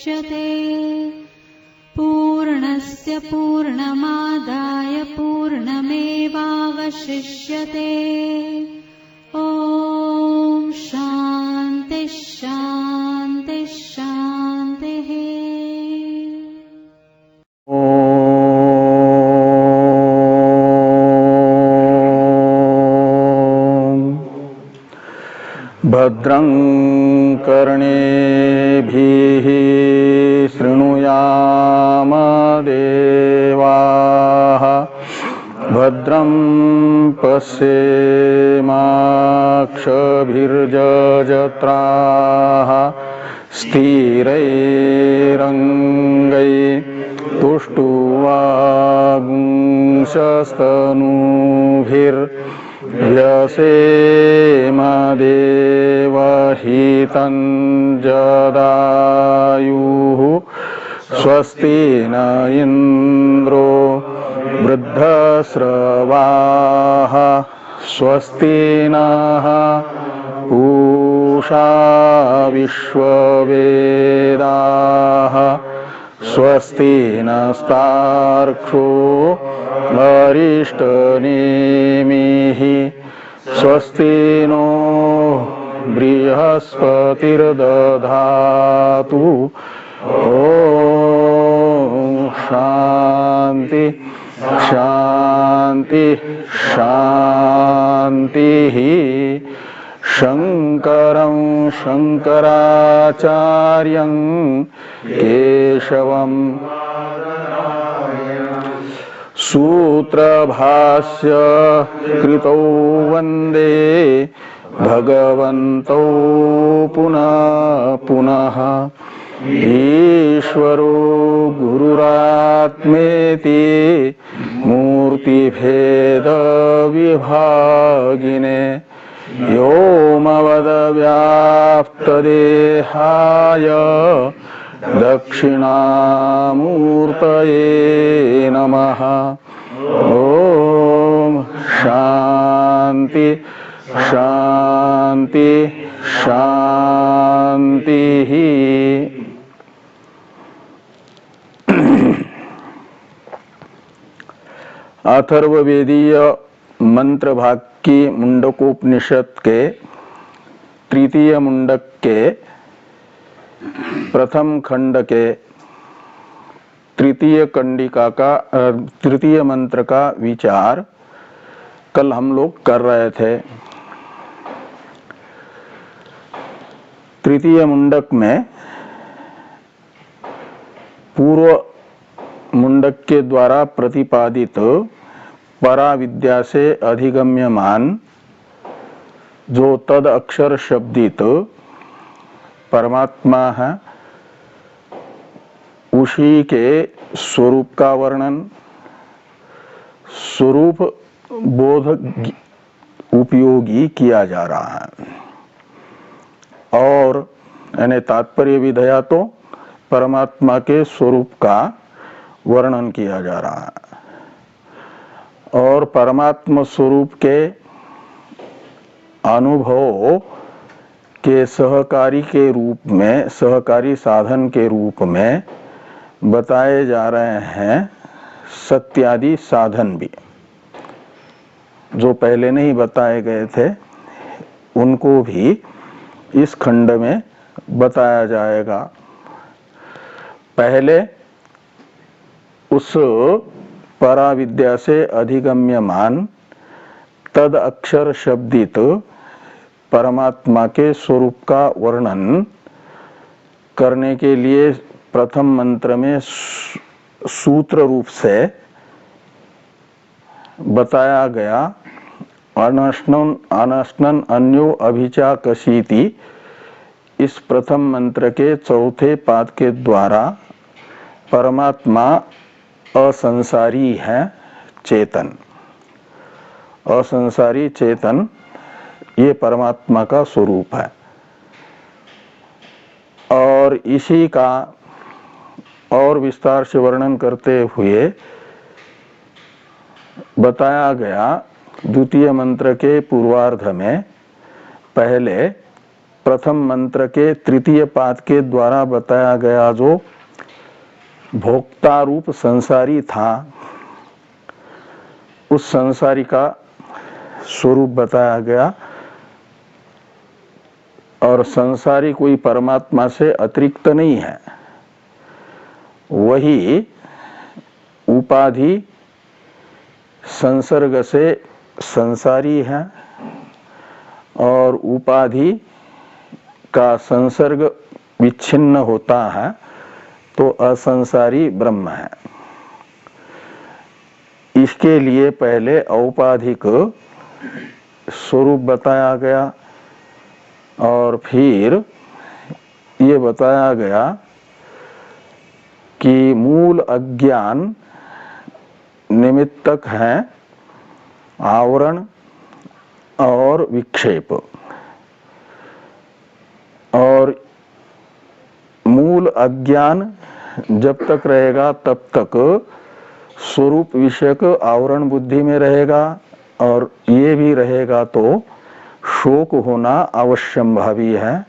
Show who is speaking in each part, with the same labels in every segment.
Speaker 1: मुच्यते पूर्णस्य पूर्णमादाय पूर्णमेवावशिष्यते। ॐ शान्ति शान्ति शान्तिः।
Speaker 2: भद्रं कर्णेभिः शृणुयाम देवाः भद्रं पश्येमाक्षभिर्यजत्राः स्थिरैरङ्गैस्तुष्टुवागुंसस्तनूभिर्व्यसेम देवहितं जदायुः स्वस्ति न इन्द्रो वृद्धस्रवाः स्वस्ति नः पूषा विश्ववेदाः स्वस्ति नस्तार्क्ष्यो अरिष्टनेमिः स्वस्ति नो बृहस्पतिर्दधातु। ॐ शान्ति शान्ति शान्तिः। शङ्करं शङ्कराचार्यं केशवं सूत्रभाष्य कृतौ वन्दे भगवन्तौ पुनः पुनः। ईश्वरो गुरुरात्मेति मूर्तिभेदविभागिने व्योमवद्व्याप्तदेहाय दक्षिणामूर्तये नमः। ॐ शान्ति शान्ति शान्तिः। अथर्ववेदीय मंत्र भाग की मुंडकोपनिषद के तृतीय मुंडक के प्रथम खंड के तृतीय मंत्र का विचार कल हम लोग कर रहे थे। तृतीय मुंडक में पूर्व मुंडक के द्वारा प्रतिपादित पराविद्या से अधिगम्यमान जो तद अक्षर शब्दित परमात्मा है, उसी के स्वरूप का वर्णन, स्वरूप बोध उपयोगी किया जा रहा है। और यानी तात्पर्य विधया तो परमात्मा के स्वरूप का वर्णन किया जा रहा है। और परमात्मा स्वरूप के अनुभव के सहकारी के रूप में, सहकारी साधन के रूप में बताए जा रहे हैं सत्यादि साधन भी, जो पहले नहीं बताए गए थे उनको भी इस खंड में बताया जाएगा। पहले उस पराविद्या से अधिगम्यमान तद अक्षर शब्दित परमात्मा के स्वरूप का वर्णन करने के लिए प्रथम मंत्र में सूत्र रूप से बताया गया अनश्नन अन्यो अभिचाकशीति। इस प्रथम मंत्र के चौथे पाद के द्वारा परमात्मा असंसारी है, चेतन, असंसारी चेतन, ये परमात्मा का स्वरूप है। और इसी का और विस्तार से वर्णन करते हुए बताया गया द्वितीय मंत्र के पूर्वार्ध में। पहले प्रथम मंत्र के तृतीय पाद के द्वारा बताया गया जो भोक्ता रूप संसारी था, उस संसारी का स्वरूप बताया गया। और संसारी कोई परमात्मा से अतिरिक्त नहीं है, वही उपाधि संसर्ग से संसारी है और उपाधि का संसर्ग विच्छिन्न होता है तो असंसारी ब्रह्म है। इसके लिए पहले औपाधिक स्वरूप बताया गया और फिर ये बताया गया कि मूल अज्ञान निमित्तक है आवरण और विक्षेप, और मूल अज्ञान जब तक रहेगा तब तक स्वरूप विषयक आवरण बुद्धि में रहेगा, और ये भी रहेगा तो शोक होना अवश्यंभावी है,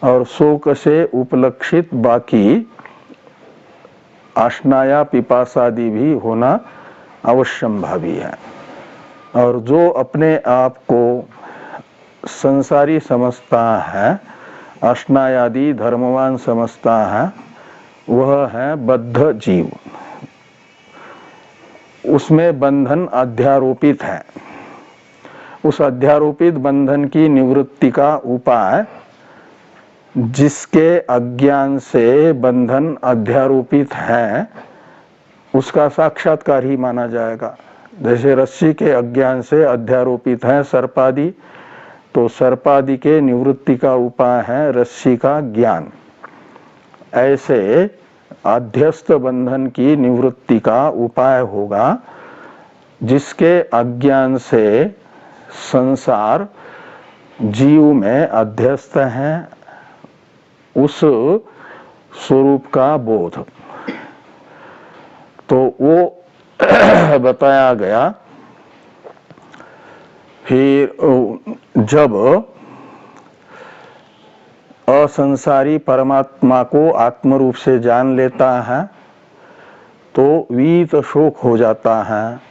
Speaker 2: और शोक से उपलक्षित बाकी आशनाया पिपासादि भी होना अवश्यंभावी है। और जो अपने आप को संसारी समझता है, आशनायादि धर्मवान समझता है, वह है बद्ध जीव। उसमें बंधन अध्यारोपित है। उस अध्यारोपित बंधन की निवृत्ति का उपाय, जिसके अज्ञान से बंधन अध्यारोपित है, उसका साक्षात्कार ही माना जाएगा। जैसे रस्सी के अज्ञान से अध्यारोपित है सर्पादि, तो सर्पादि के निवृत्ति का उपाय है रस्सी का ज्ञान। ऐसे अध्यस्त बंधन की निवृत्ति का उपाय होगा जिसके अज्ञान से संसार जीव में अध्यस्त है, उस स्वरूप का बोध। तो वो बताया गया। फिर जब असंसारी परमात्मा को आत्मरूप से जान लेता है तो वीत शोक हो जाता है।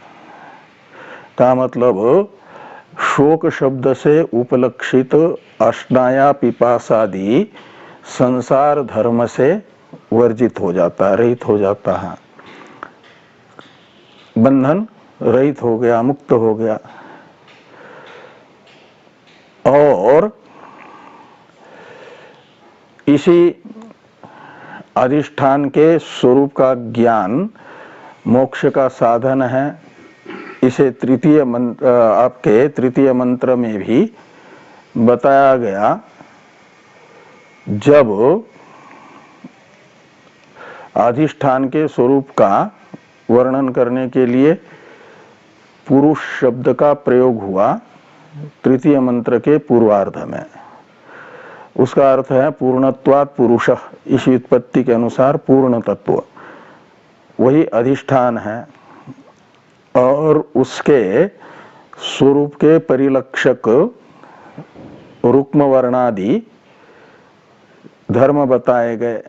Speaker 2: का मतलब शोक शब्द से उपलक्षित अश्नाया पिपासादि संसार धर्म से वर्जित हो जाता है, रहित हो जाता है, बंधन रहित हो गया, मुक्त हो गया। और इसी अधिष्ठान के स्वरूप का ज्ञान मोक्ष का साधन है। इसे तृतीय मंत्र, आपके तृतीय मंत्र में भी बताया गया। जब अधिष्ठान के स्वरूप का वर्णन करने के लिए पुरुष शब्द का प्रयोग हुआ तृतीय मंत्र के पूर्वार्ध में, उसका अर्थ है पूर्णत्वात् पुरुषः। इस व्युत्पत्ति के अनुसार पूर्ण तत्व वही अधिष्ठान है, और उसके स्वरूप के परिलक्षक रुक्म वर्णादि धर्म बताए गए।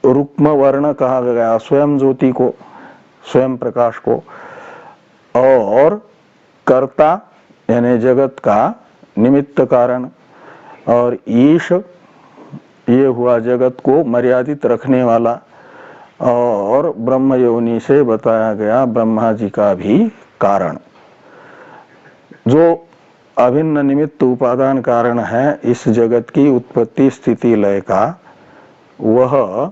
Speaker 2: रुक्म वर्ण कहा गया स्वयं ज्योति को, स्वयं प्रकाश को, और कर्ता यानी जगत का निमित्त कारण, और ईश ये हुआ जगत को मर्यादित रखने वाला, और ब्रह्म योनि से बताया गया ब्रह्मा जी का भी कारण। जो अभिन्न निमित्त उपादान कारण है इस जगत की उत्पत्ति स्थिति लय का, वह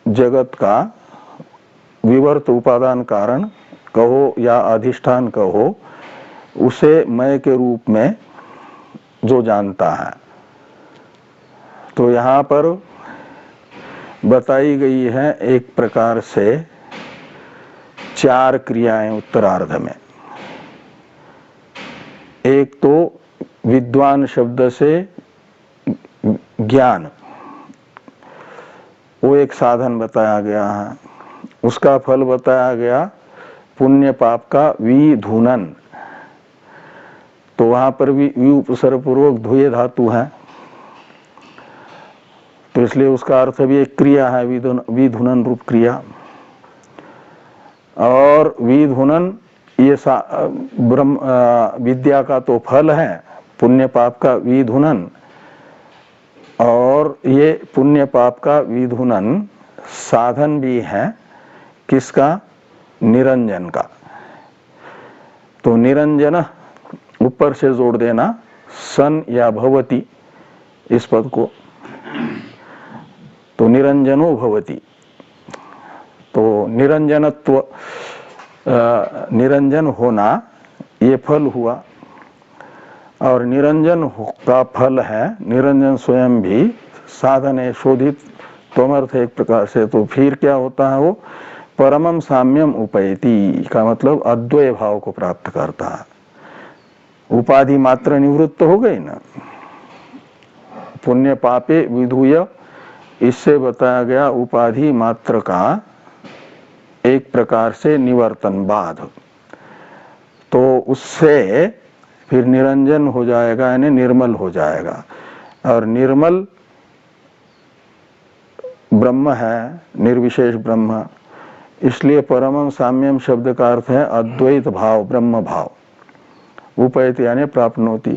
Speaker 2: जगत का विवर्त उपादान कारण कहो या अधिष्ठान कहो, उसे मय के रूप में जो जानता है। तो यहाँ पर बताई गई है एक प्रकार से 4 क्रियाएं उत्तरार्ध में। एक तो विद्वान शब्द से ज्ञान, वो एक साधन बताया गया है। उसका फल बताया गया पुण्य पाप का विधूनन। तो वहां पर भी वी उपसर्ग पूर्वक धुए धातु है, तो इसलिए उसका अर्थ भी एक क्रिया है, विधुनन रूप क्रिया। और विधुनन ये ब्रह्म विद्या का तो फल है, पुण्य पाप का विधुनन, और ये पुण्य पाप का विधुनन साधन भी है किसका? निरंजन का। तो निरंजन ऊपर से जोड़ देना सन या भवति इस पद को, तो निरंजनो भवति। तो निरंजनत्व, निरंजन होना ये फल हुआ, और निरंजन का फल है, निरंजन स्वयं भी साधन है, शोधित त्वमर्थ एक प्रकार से। तो फिर क्या होता है? वो परमम साम्यम उपैति का मतलब अद्वय भाव को प्राप्त करता है। उपाधि मात्र निवृत्त हो गई ना, पुण्य पापे विधुय, इससे बताया गया उपाधि मात्र का एक प्रकार से निवर्तन बाध, तो उससे फिर निरंजन हो जाएगा, यानी निर्मल हो जाएगा। और निर्मल ब्रह्म है, निर्विशेष ब्रह्म, इसलिए परमम साम्यम शब्द का अर्थ है अद्वैत भाव, ब्रह्म भाव। उपैत यानी प्राप्नोति।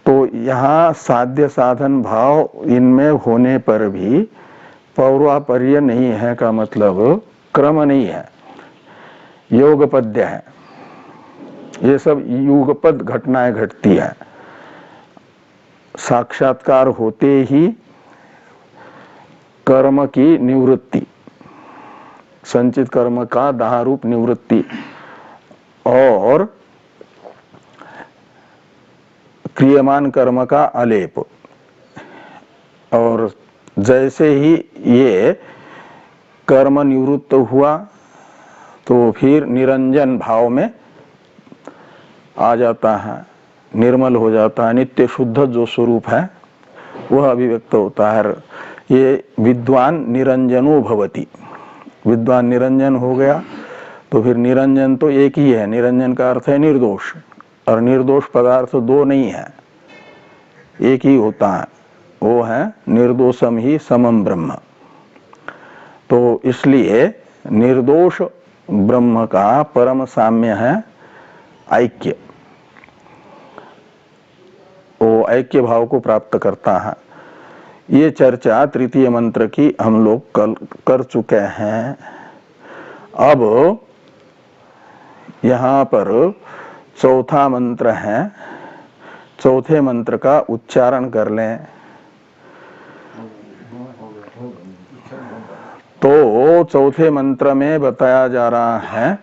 Speaker 2: तो यहाँ साध्य साधन भाव इनमें होने पर भी पौर्वापर्य नहीं है का मतलब क्रम नहीं है, योगपद्य है। ये सब युगपद घटनाएं घटती है। साक्षात्कार होते ही कर्म की निवृत्ति, संचित कर्म का दाहरूप निवृत्ति, और क्रियमान कर्म का अलेप। और जैसे ही ये कर्म निवृत्त हुआ तो फिर निरंजन भाव में आ जाता है, निर्मल हो जाता है, नित्य शुद्ध जो स्वरूप है वह अभिव्यक्त होता है। ये विद्वान निरंजनो भवति, विद्वान निरंजन हो गया तो फिर निरंजन तो एक ही है, निरंजन का अर्थ है निर्दोष, और निर्दोष पदार्थ दो नहीं है, एक ही होता है, वो है निर्दोषम ही समम ब्रह्म। तो इसलिए निर्दोष ब्रह्म का परम साम्य है ऐक्य, वो ऐक्य भाव को प्राप्त करता है। ये चर्चा तृतीय मंत्र की हम लोग कल कर चुके हैं। अब यहाँ पर चौथा मंत्र है, चौथे मंत्र का उच्चारण कर लें। तो चौथे मंत्र में बताया जा रहा है,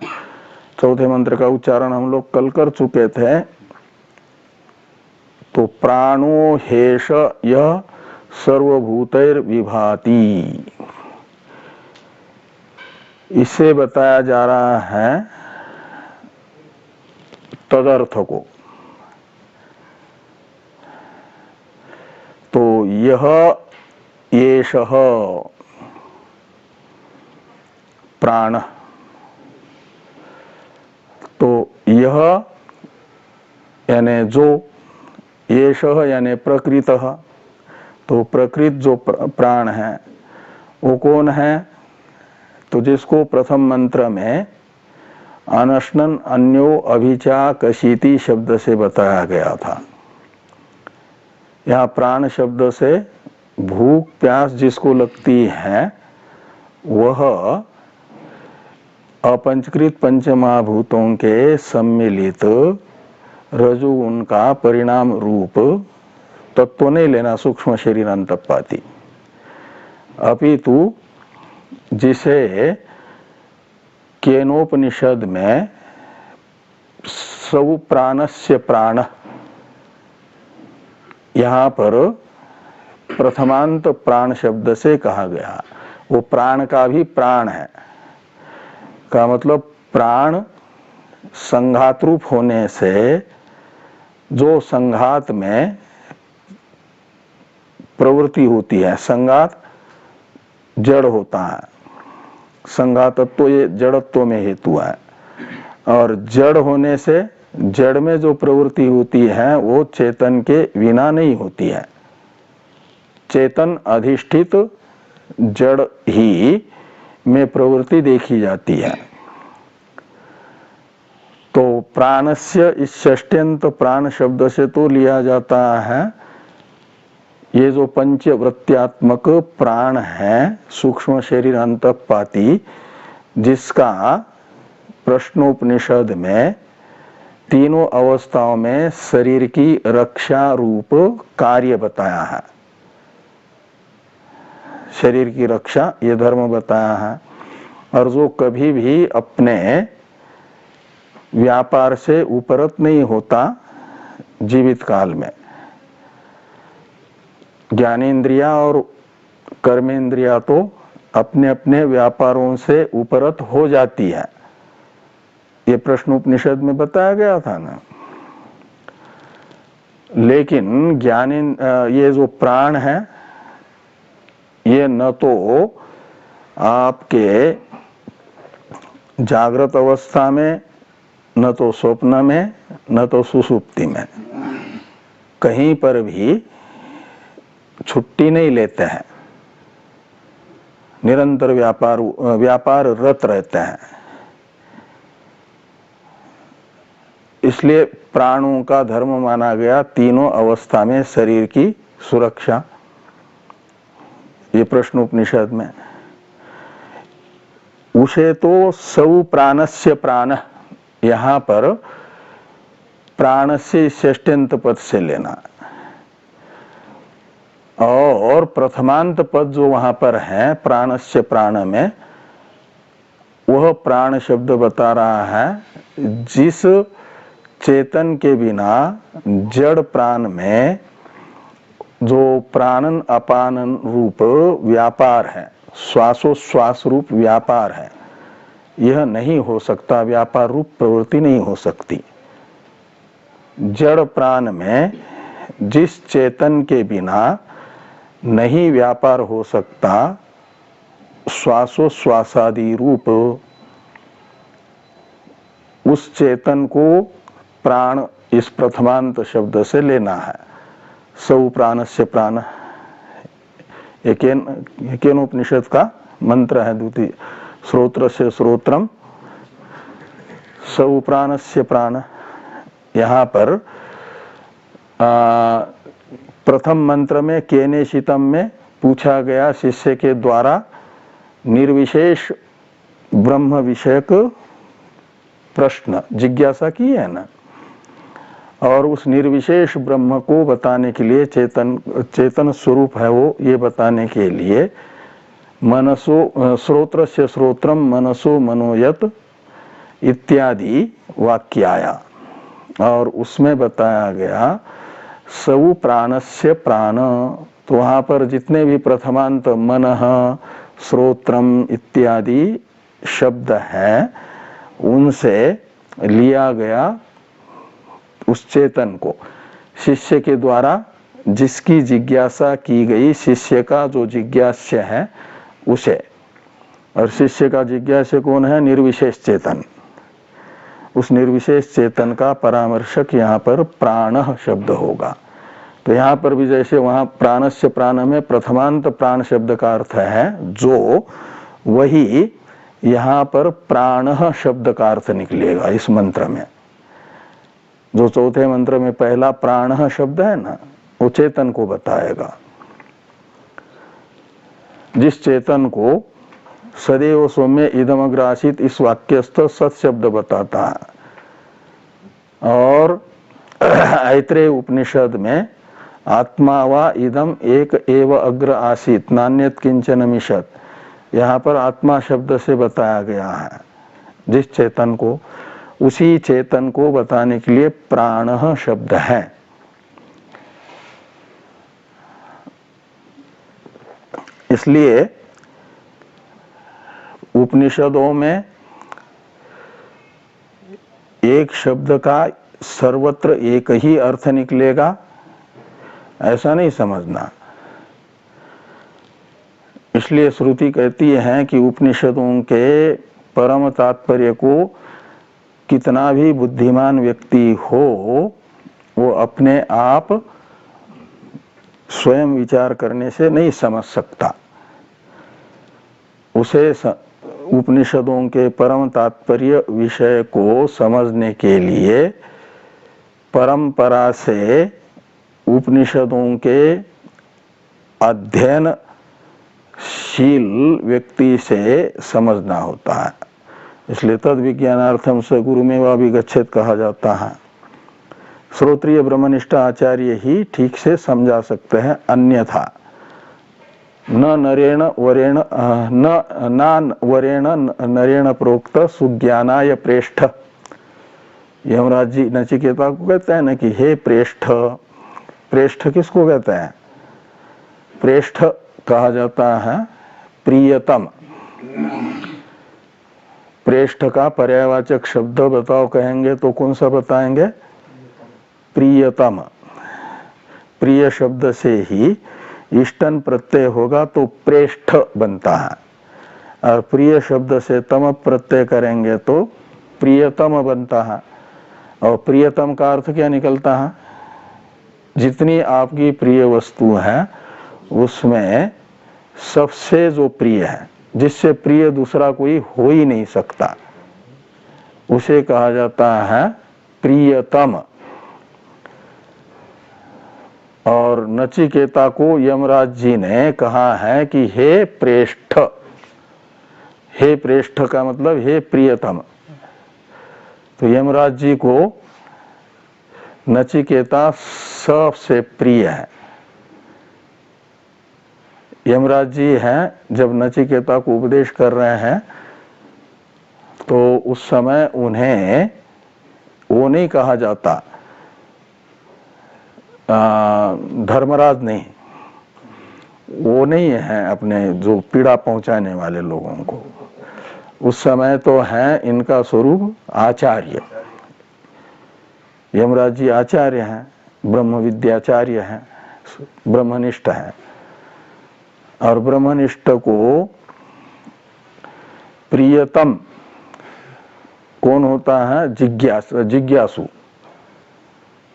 Speaker 2: चौथे मंत्र का उच्चारण हम लोग कल कर चुके थे। तो प्राणो हेष यह सर्वभूतैर विभाति, इसे बताया जा रहा है तदर्थ को। तो यह येषः प्राण, तो यह यानी जो, येषः यानी प्रकृतः, तो प्रकृत जो प्राण है वो कौन है? तो जिसको प्रथम मंत्र में अनशनन अन्यो अभिचाकशीति शब्द से बताया गया था। यहाँ प्राण शब्द से भूख प्यास जिसको लगती है वह अपंचकृत पंचमहाभूतों के सम्मिलित रजोगुण का परिणाम रूप तत्व नहीं लेना, सूक्ष्म शरीर अंतपाती, अपितु जिसे केनोपनिषद में सब प्राणस्य प्राण, यहाँ पर प्रथमांत प्राण शब्द से कहा गया, वो प्राण का भी प्राण है का मतलब प्राण संघात रूप होने से जो संघात में प्रवृत्ति होती है, संघात जड़ होता है, संघातत्व ये जड़त्व में हेतु है, और जड़ होने से जड़ में जो प्रवृत्ति होती है वो चेतन के बिना नहीं होती है। चेतन अधिष्ठित जड़ ही में प्रवृत्ति देखी जाती है। तो प्राणस्य इस षष्ट्यंत प्राण शब्द से तो लिया जाता है ये जो पंचवृत्त्यात्मक प्राण है सूक्ष्म शरीर अंतःपाती, जिसका प्रश्नोपनिषद में तीनों अवस्थाओं में शरीर की रक्षा रूप कार्य बताया है। शरीर की रक्षा ये धर्म बताया है। और जो कभी भी अपने व्यापार से उपरत नहीं होता जीवित काल में, ज्ञानेन्द्रिया और कर्मेंद्रिया तो अपने अपने व्यापारों से उपरत हो जाती है, ये प्रश्नोपनिषद में बताया गया था ना। लेकिन ये जो प्राण है ये न तो आपके जागृत अवस्था में, न तो स्वप्न में, न तो सुषुप्ति में कहीं पर भी छुट्टी नहीं लेते हैं, निरंतर व्यापार रत रहते हैं। इसलिए प्राणों का धर्म माना गया तीनों अवस्था में शरीर की सुरक्षा। ये प्रश्नोपनिषद में उसे तो सौ प्राणस्य प्राण, यहां पर प्राण से षष्ट्यंत पद से लेना, और प्रथमांत पद जो वहां पर है प्राणस्य प्राण में, वह प्राण शब्द बता रहा है जिस चेतन के बिना जड़ प्राण में जो प्राणन अपानन रूप व्यापार है, श्वासोश्वास रूप व्यापार है, यह नहीं हो सकता, व्यापार रूप प्रवृत्ति नहीं हो सकती। जड़ प्राण में जिस चेतन के बिना नहीं व्यापार हो सकता, श्वासोश्वासादि रूप, उस चेतन को प्राण इस प्रथमांत शब्द से लेना है। सौ प्राणस्य प्राण केनोपनिषद का मंत्र है, द्वितीय श्रोत्र से श्रोत्रम सौ प्राणस्य प्राण। यहाँ पर प्रथम मंत्र में केनेशितम में पूछा गया शिष्य के द्वारा निर्विशेष ब्रह्म विषयक प्रश्न जिज्ञासा की है ना, और उस निर्विशेष ब्रह्म को बताने के लिए चेतन स्वरूप है वो, ये बताने के लिए मनसो श्रोत्र से श्रोत्रम मनसो मनोयत इत्यादि वाक्य आया, और उसमें बताया गया सौ प्राणस्य प्राण। तो वहां पर जितने भी प्रथमांत मनः श्रोत्रम इत्यादि शब्द है उनसे लिया गया उस चेतन को, शिष्य के द्वारा जिसकी जिज्ञासा की गई, शिष्य का जो जिज्ञास्य है उसे। और शिष्य का जिज्ञास्य कौन है? निर्विशेष चेतन। उस निर्विशेष चेतन का परामर्शक यहाँ पर प्राण शब्द होगा। तो यहाँ पर भी जैसे वहां प्राणस्य प्राण में प्रथमांत प्राण शब्द का अर्थ है जो, वही यहाँ पर प्राण शब्द का अर्थ निकलेगा इस मंत्र में। जो चौथे मंत्र में पहला प्राण शब्द है ना, वो चेतन को बताएगा, जिस चेतन को सदैव सौम्य इदमग्र आसीत इस वाक्यस्थ सत शब्द बताता है। और ऐत्रेय उपनिषद में आत्मा वा इदम एक एव अग्र आसीत नान्यत किंचन मिषत, यहाँ पर आत्मा शब्द से बताया गया है जिस चेतन को, उसी चेतन को बताने के लिए प्राण शब्द है। इसलिए उपनिषदों में एक शब्द का सर्वत्र एक ही अर्थ निकलेगा ऐसा नहीं समझना। इसलिए श्रुति कहती है कि उपनिषदों के परम तात्पर्य को कितना भी बुद्धिमान व्यक्ति हो वो अपने आप स्वयं विचार करने से नहीं समझ सकता। उसे उपनिषदों के परम तात्पर्य विषय को समझने के लिए परंपरा से उपनिषदों के अध्ययनशील व्यक्ति से समझना होता है। इसलिए तद विज्ञानार्थम स गुरुमेवाभिगच्छेत् कहा जाता है। श्रोत्रिय ब्रह्मनिष्ठ आचार्य ही ठीक से समझा सकते हैं, अन्यथा न नरेण वरेण न वरेण नरेण प्रोक्त सुज्ञानाय प्रेष्ठ। यमराज जी नचिकेता को कहते हैं न कि हे प्रेष्ठ। प्रेष्ठ किसको कहते हैं? प्रेष्ठ कहा जाता है प्रियतम। प्रेष्ठ का पर्यायवाचक शब्द बताओ कहेंगे तो कौन सा बताएंगे? प्रियतम। प्रिय शब्द से ही इष्टन प्रत्यय होगा तो प्रेष्ठ बनता है, और प्रिय शब्द से तम प्रत्यय करेंगे तो प्रियतम बनता है। और प्रियतम का अर्थ क्या निकलता है? जितनी आपकी प्रिय वस्तु है उसमें सबसे जो प्रिय है, जिससे प्रिय दूसरा कोई हो ही नहीं सकता, उसे कहा जाता है प्रियतम। और नचिकेता को यमराज जी ने कहा है कि हे प्रेष्ठ। हे प्रेष्ठ का मतलब हे प्रियतम। तो यमराज जी को नचिकेता सबसे प्रिय है। यमराज जी हैं, जब नचिकेता को उपदेश कर रहे हैं तो उस समय उन्हें वो नहीं कहा जाता, धर्मराज नहीं, वो नहीं है अपने जो पीड़ा पहुंचाने वाले लोगों को। उस समय तो है इनका स्वरूप आचार्य। यमराज जी आचार्य हैं, ब्रह्म विद्याचार्य हैं, ब्रह्मनिष्ठ हैं। और ब्रह्मनिष्ठ को प्रियतम कौन होता है? जिज्ञासु,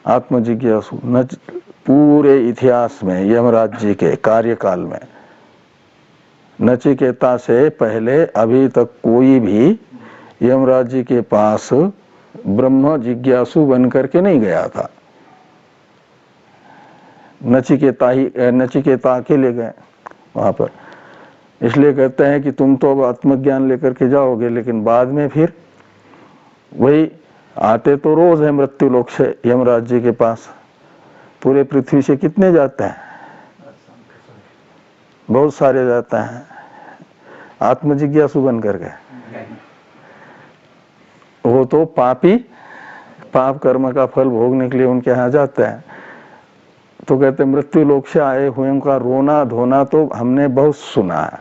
Speaker 2: आत्म जिज्ञासु। न पूरे इतिहास में यमराज जी के कार्यकाल में नचिकेता से पहले अभी तक कोई भी यमराज जी के पास ब्रह्म जिज्ञासु बनकर के नहीं गया था। नचिकेता अकेले गए वहां पर। इसलिए कहते हैं कि तुम तो अब आत्मज्ञान लेकर के जाओगे, लेकिन बाद में फिर वही आते तो रोज है मृत्यु लोक से यमराज जी के पास। पूरे पृथ्वी से कितने जाते हैं? बहुत सारे जाते हैं। आत्मजिज्ञासु बन कर गए। वो तो पापी, पाप कर्म का फल भोगने के लिए उनके यहाँ जाते हैं। तो कहते मृत्यु लोक से आए हुए उनका रोना धोना तो हमने बहुत सुना है,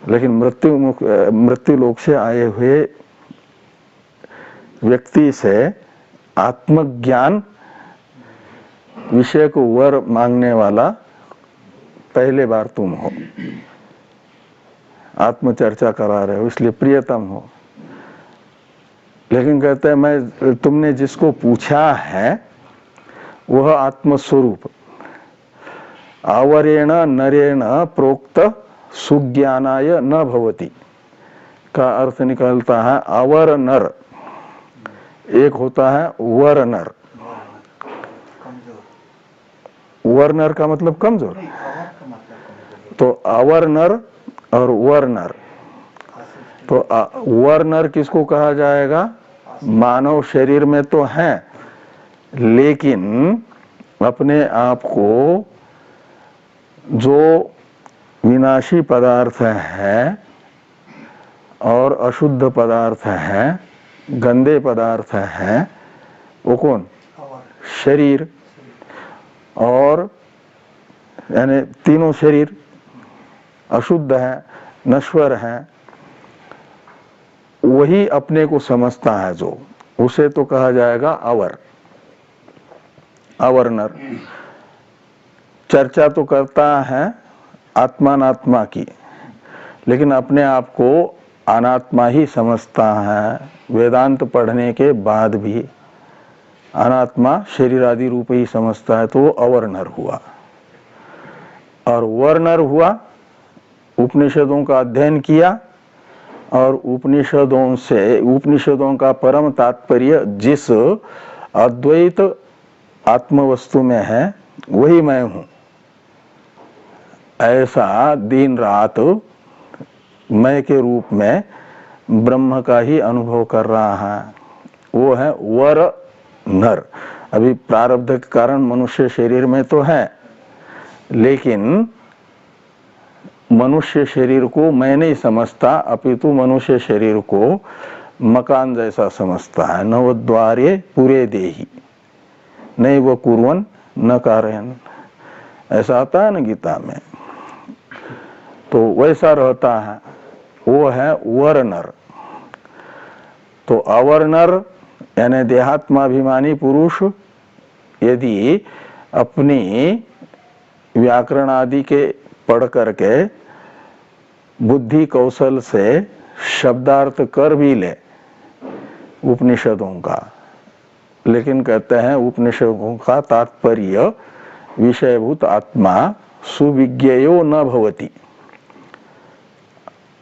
Speaker 2: लेकिन मृत्यु लोक से आए हुए व्यक्ति से आत्मज्ञान विषय को वर मांगने वाला पहले बार तुम हो। आत्मचर्चा करा रहे हो इसलिए प्रियतम हो। लेकिन कहते हैं मैं तुमने जिसको पूछा है वह आत्मस्वरूप आवरेण नरेण प्रोक्त सुज्ञानाय न भवति का अर्थ निकलता है अवर नर। एक होता है वर नर। वर नर का मतलब कमजोर। तो अवर नर और वर नर। तो वर नर किसको कहा जाएगा? मानव शरीर में तो है, लेकिन अपने आप को जो विनाशी पदार्थ है और अशुद्ध पदार्थ है, गंदे पदार्थ है, वो कौन? शरीर। और यानी तीनों शरीर अशुद्ध है, नश्वर है, वही अपने को समझता है जो, उसे तो कहा जाएगा अवर, अवर्नर। चर्चा तो करता है आत्मानात्मा की, लेकिन अपने आप को अनात्मा ही समझता है। वेदांत पढ़ने के बाद भी अनात्मा शरीर आदि रूप ही समझता है, तो वो अवर्णर हुआ। और वर्णर हुआ, उपनिषदों का अध्ययन किया और उपनिषदों का परम तात्पर्य जिस अद्वैत आत्मवस्तु में है वही मैं हूं, ऐसा दिन रात मैं के रूप में ब्रह्म का ही अनुभव कर रहा है, वो है वर नर। अभी प्रारब्ध के कारण मनुष्य शरीर में तो है, लेकिन मनुष्य शरीर को मैं नहीं समझता, अपितु मनुष्य शरीर को मकान जैसा समझता है। नवद्वारे पूरे देही नहीं वो कुर्वन् न कारयन्, ऐसा आता है ना गीता में। तो वैसा रहता है, वो है वर्णर। तो अवर्णर यानी देहात्माभिमानी पुरुष यदि अपनी व्याकरण आदि के पढ़ करके बुद्धि कौशल से शब्दार्थ कर भी ले उपनिषदों का, लेकिन कहते हैं उपनिषदों का तात्पर्य विषयभूत आत्मा सुविज्ञेयो न भवति,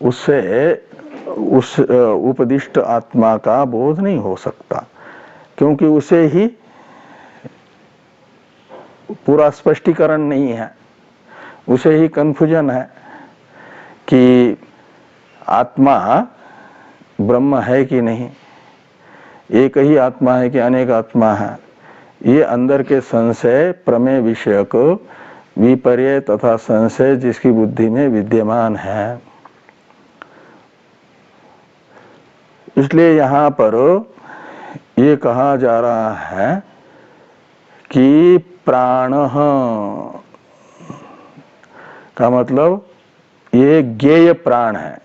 Speaker 2: उससे उस उपदिष्ट आत्मा का बोध नहीं हो सकता, क्योंकि उसे ही पूरा स्पष्टीकरण नहीं है, उसे ही कंफ्यूजन है कि आत्मा ब्रह्म है कि नहीं, एक ही आत्मा है कि अनेक आत्मा है। ये अंदर के संशय प्रमेय विषयक विपर्य तथा संशय जिसकी बुद्धि में विद्यमान है। इसलिए यहाँ पर ये कहा जा रहा है कि प्राण का मतलब ये ज्ञेय प्राण है,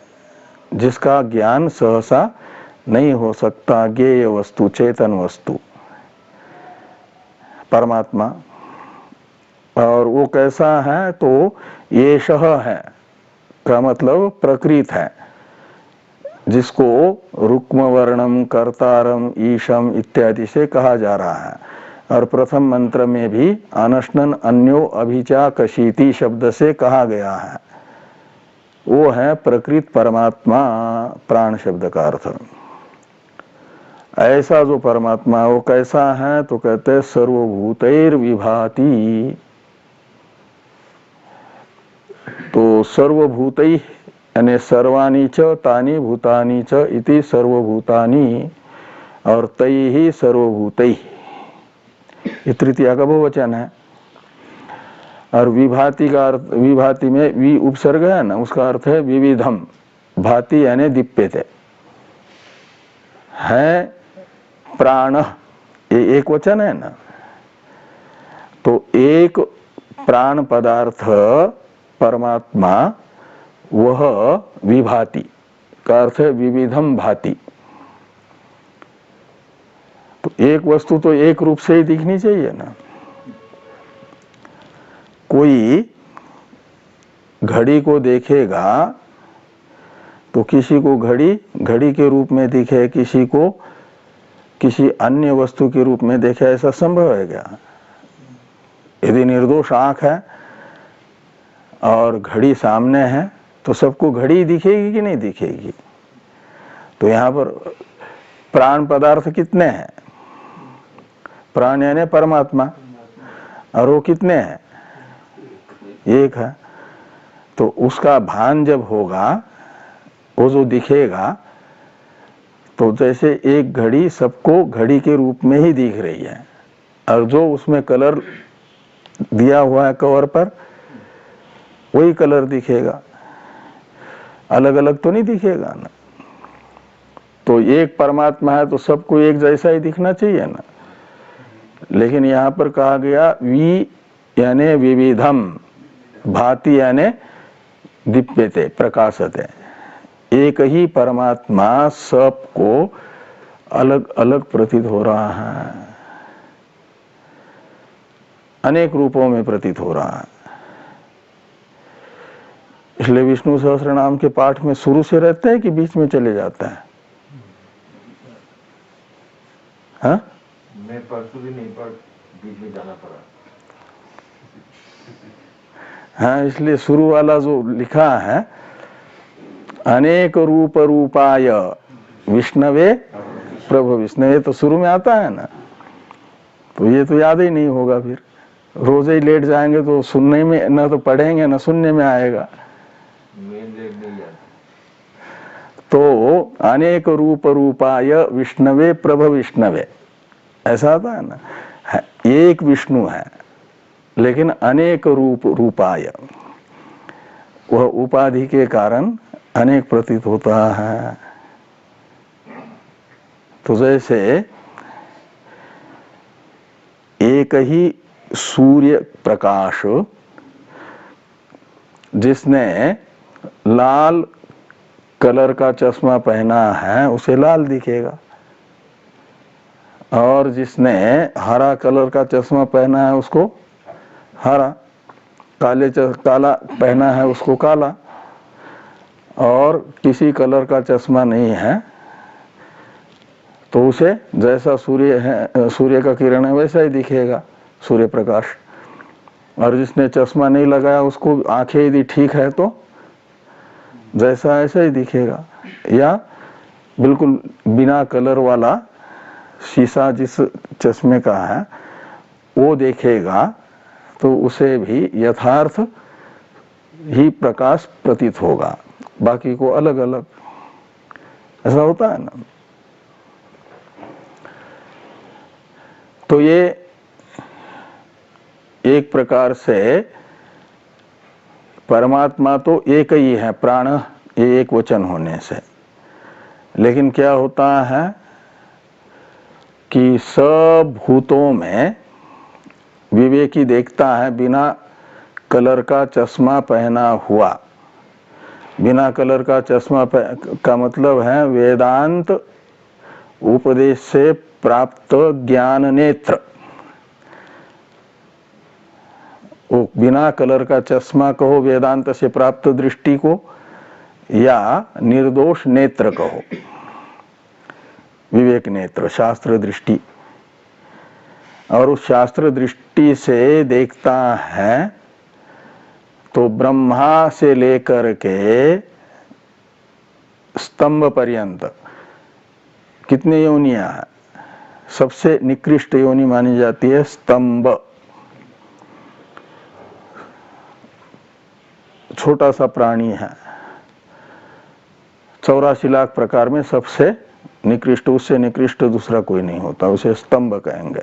Speaker 2: जिसका ज्ञान सहसा नहीं हो सकता। ज्ञेय वस्तु, चेतन वस्तु परमात्मा। और वो कैसा है, तो येषः है का मतलब प्रकृत है, जिसको रुक्म वर्णम कर्तारम ईशम इत्यादि से कहा जा रहा है। और प्रथम मंत्र में भी अनशनन अन्यो अभिचा कशीति शब्द से कहा गया है, वो है प्रकृत परमात्मा। प्राण शब्द का अर्थ ऐसा जो परमात्मा वो कैसा है, तो कहते हैं सर्वभूतैर विभाति। तो सर्वभूतै यानी सर्वाणी च तानि भूतानि च इति सर्वभूतानि, और तैहि सर्वभूतै ये तृतीया का बहुवचन है। और विभाति का अर्थ, विभाति में वि उपसर्ग है ना, उसका अर्थ है विविधम। भाति यानी दीप्यते है प्राण, ये एक वचन है ना। तो एक प्राण पदार्थ परमात्मा, वह विभाति का अर्थ है विविधम भाति। तो एक वस्तु तो एक रूप से ही दिखनी चाहिए ना। कोई घड़ी को देखेगा तो किसी को घड़ी घड़ी के रूप में दिखे, किसी को किसी अन्य वस्तु के रूप में देखे, ऐसा संभव है क्या? यदि निर्दोष आंख है और घड़ी सामने है तो सबको घड़ी दिखेगी कि नहीं दिखेगी? तो यहाँ पर प्राण पदार्थ कितने हैं? प्राण यानी परमात्मा, और वो कितने हैं? एक है। तो उसका भान जब होगा, वो जो दिखेगा, तो जैसे एक घड़ी सबको घड़ी के रूप में ही दिख रही है, और जो उसमें कलर दिया हुआ है कवर पर, वही कलर दिखेगा, अलग अलग तो नहीं दिखेगा ना। तो एक परमात्मा है तो सबको एक जैसा ही दिखना चाहिए ना। लेकिन यहाँ पर कहा गया वि यानी विविधम, भाति यानी दीप्यते प्रकाशते। एक ही परमात्मा सबको अलग अलग प्रतीत हो रहा है, अनेक रूपों में प्रतीत हो रहा है। इसलिए विष्णु सहस्त्र नाम के पाठ में शुरू से रहते हैं कि बीच में चले जाता है? हाँ,
Speaker 3: मैं परसों भी नहीं, पर बीच में जाना पड़ा।
Speaker 2: हाँ, इसलिए शुरू वाला जो लिखा है अनेक रूप रूपाय विष्णवे प्रभु विष्णवे, तो शुरू में आता है ना, तो ये तो याद ही नहीं होगा। फिर रोज ही लेट जाएंगे तो सुनने में ना तो पढ़ेंगे ना सुनने में आएगा।
Speaker 3: मेन लेट नहीं जाता।
Speaker 2: तो अनेक रूप रूपाय विष्णवे प्रभ विष्णवे ऐसा आता है ना। एक विष्णु है लेकिन अनेक रूप रूपाय, वह उपाधि के कारण अनेक प्रतीत होता है। तो जैसे एक ही सूर्य प्रकाश जिसने लाल कलर का चश्मा पहना है उसे लाल दिखेगा, और जिसने हरा कलर का चश्मा पहना है उसको हरा, काला पहना है उसको काला, और किसी कलर का चश्मा नहीं है तो उसे जैसा सूर्य है, सूर्य का किरण है वैसा ही दिखेगा सूर्य प्रकाश। और जिसने चश्मा नहीं लगाया उसको आंखें यदि ठीक है तो जैसा ऐसा ही दिखेगा। या बिल्कुल बिना कलर वाला शीशा जिस चश्मे का है वो देखेगा तो उसे भी यथार्थ ही प्रकाश प्रतीत होगा, बाकी को अलग अलग। ऐसा होता है ना। तो ये एक प्रकार से परमात्मा तो एक ही है, प्राण ये एक वचन होने से, लेकिन क्या होता है कि सब भूतों में विवेकी देखता है बिना कलर का चश्मा पहना हुआ। बिना कलर का चश्मा का मतलब है वेदांत उपदेश से प्राप्त ज्ञान नेत्र। वो बिना कलर का चश्मा कहो वेदांत से प्राप्त दृष्टि को, या निर्दोष नेत्र कहो, विवेक नेत्र, शास्त्र दृष्टि। और उस शास्त्र दृष्टि से देखता है तो ब्रह्मा से लेकर के स्तंभ पर्यंत कितने योनियां हैं? सबसे निकृष्ट योनि मानी जाती है स्तंभ। छोटा सा प्राणी है, 84 लाख प्रकार में सबसे निकृष्ट, उससे निकृष्ट दूसरा कोई नहीं होता, उसे स्तंभ कहेंगे।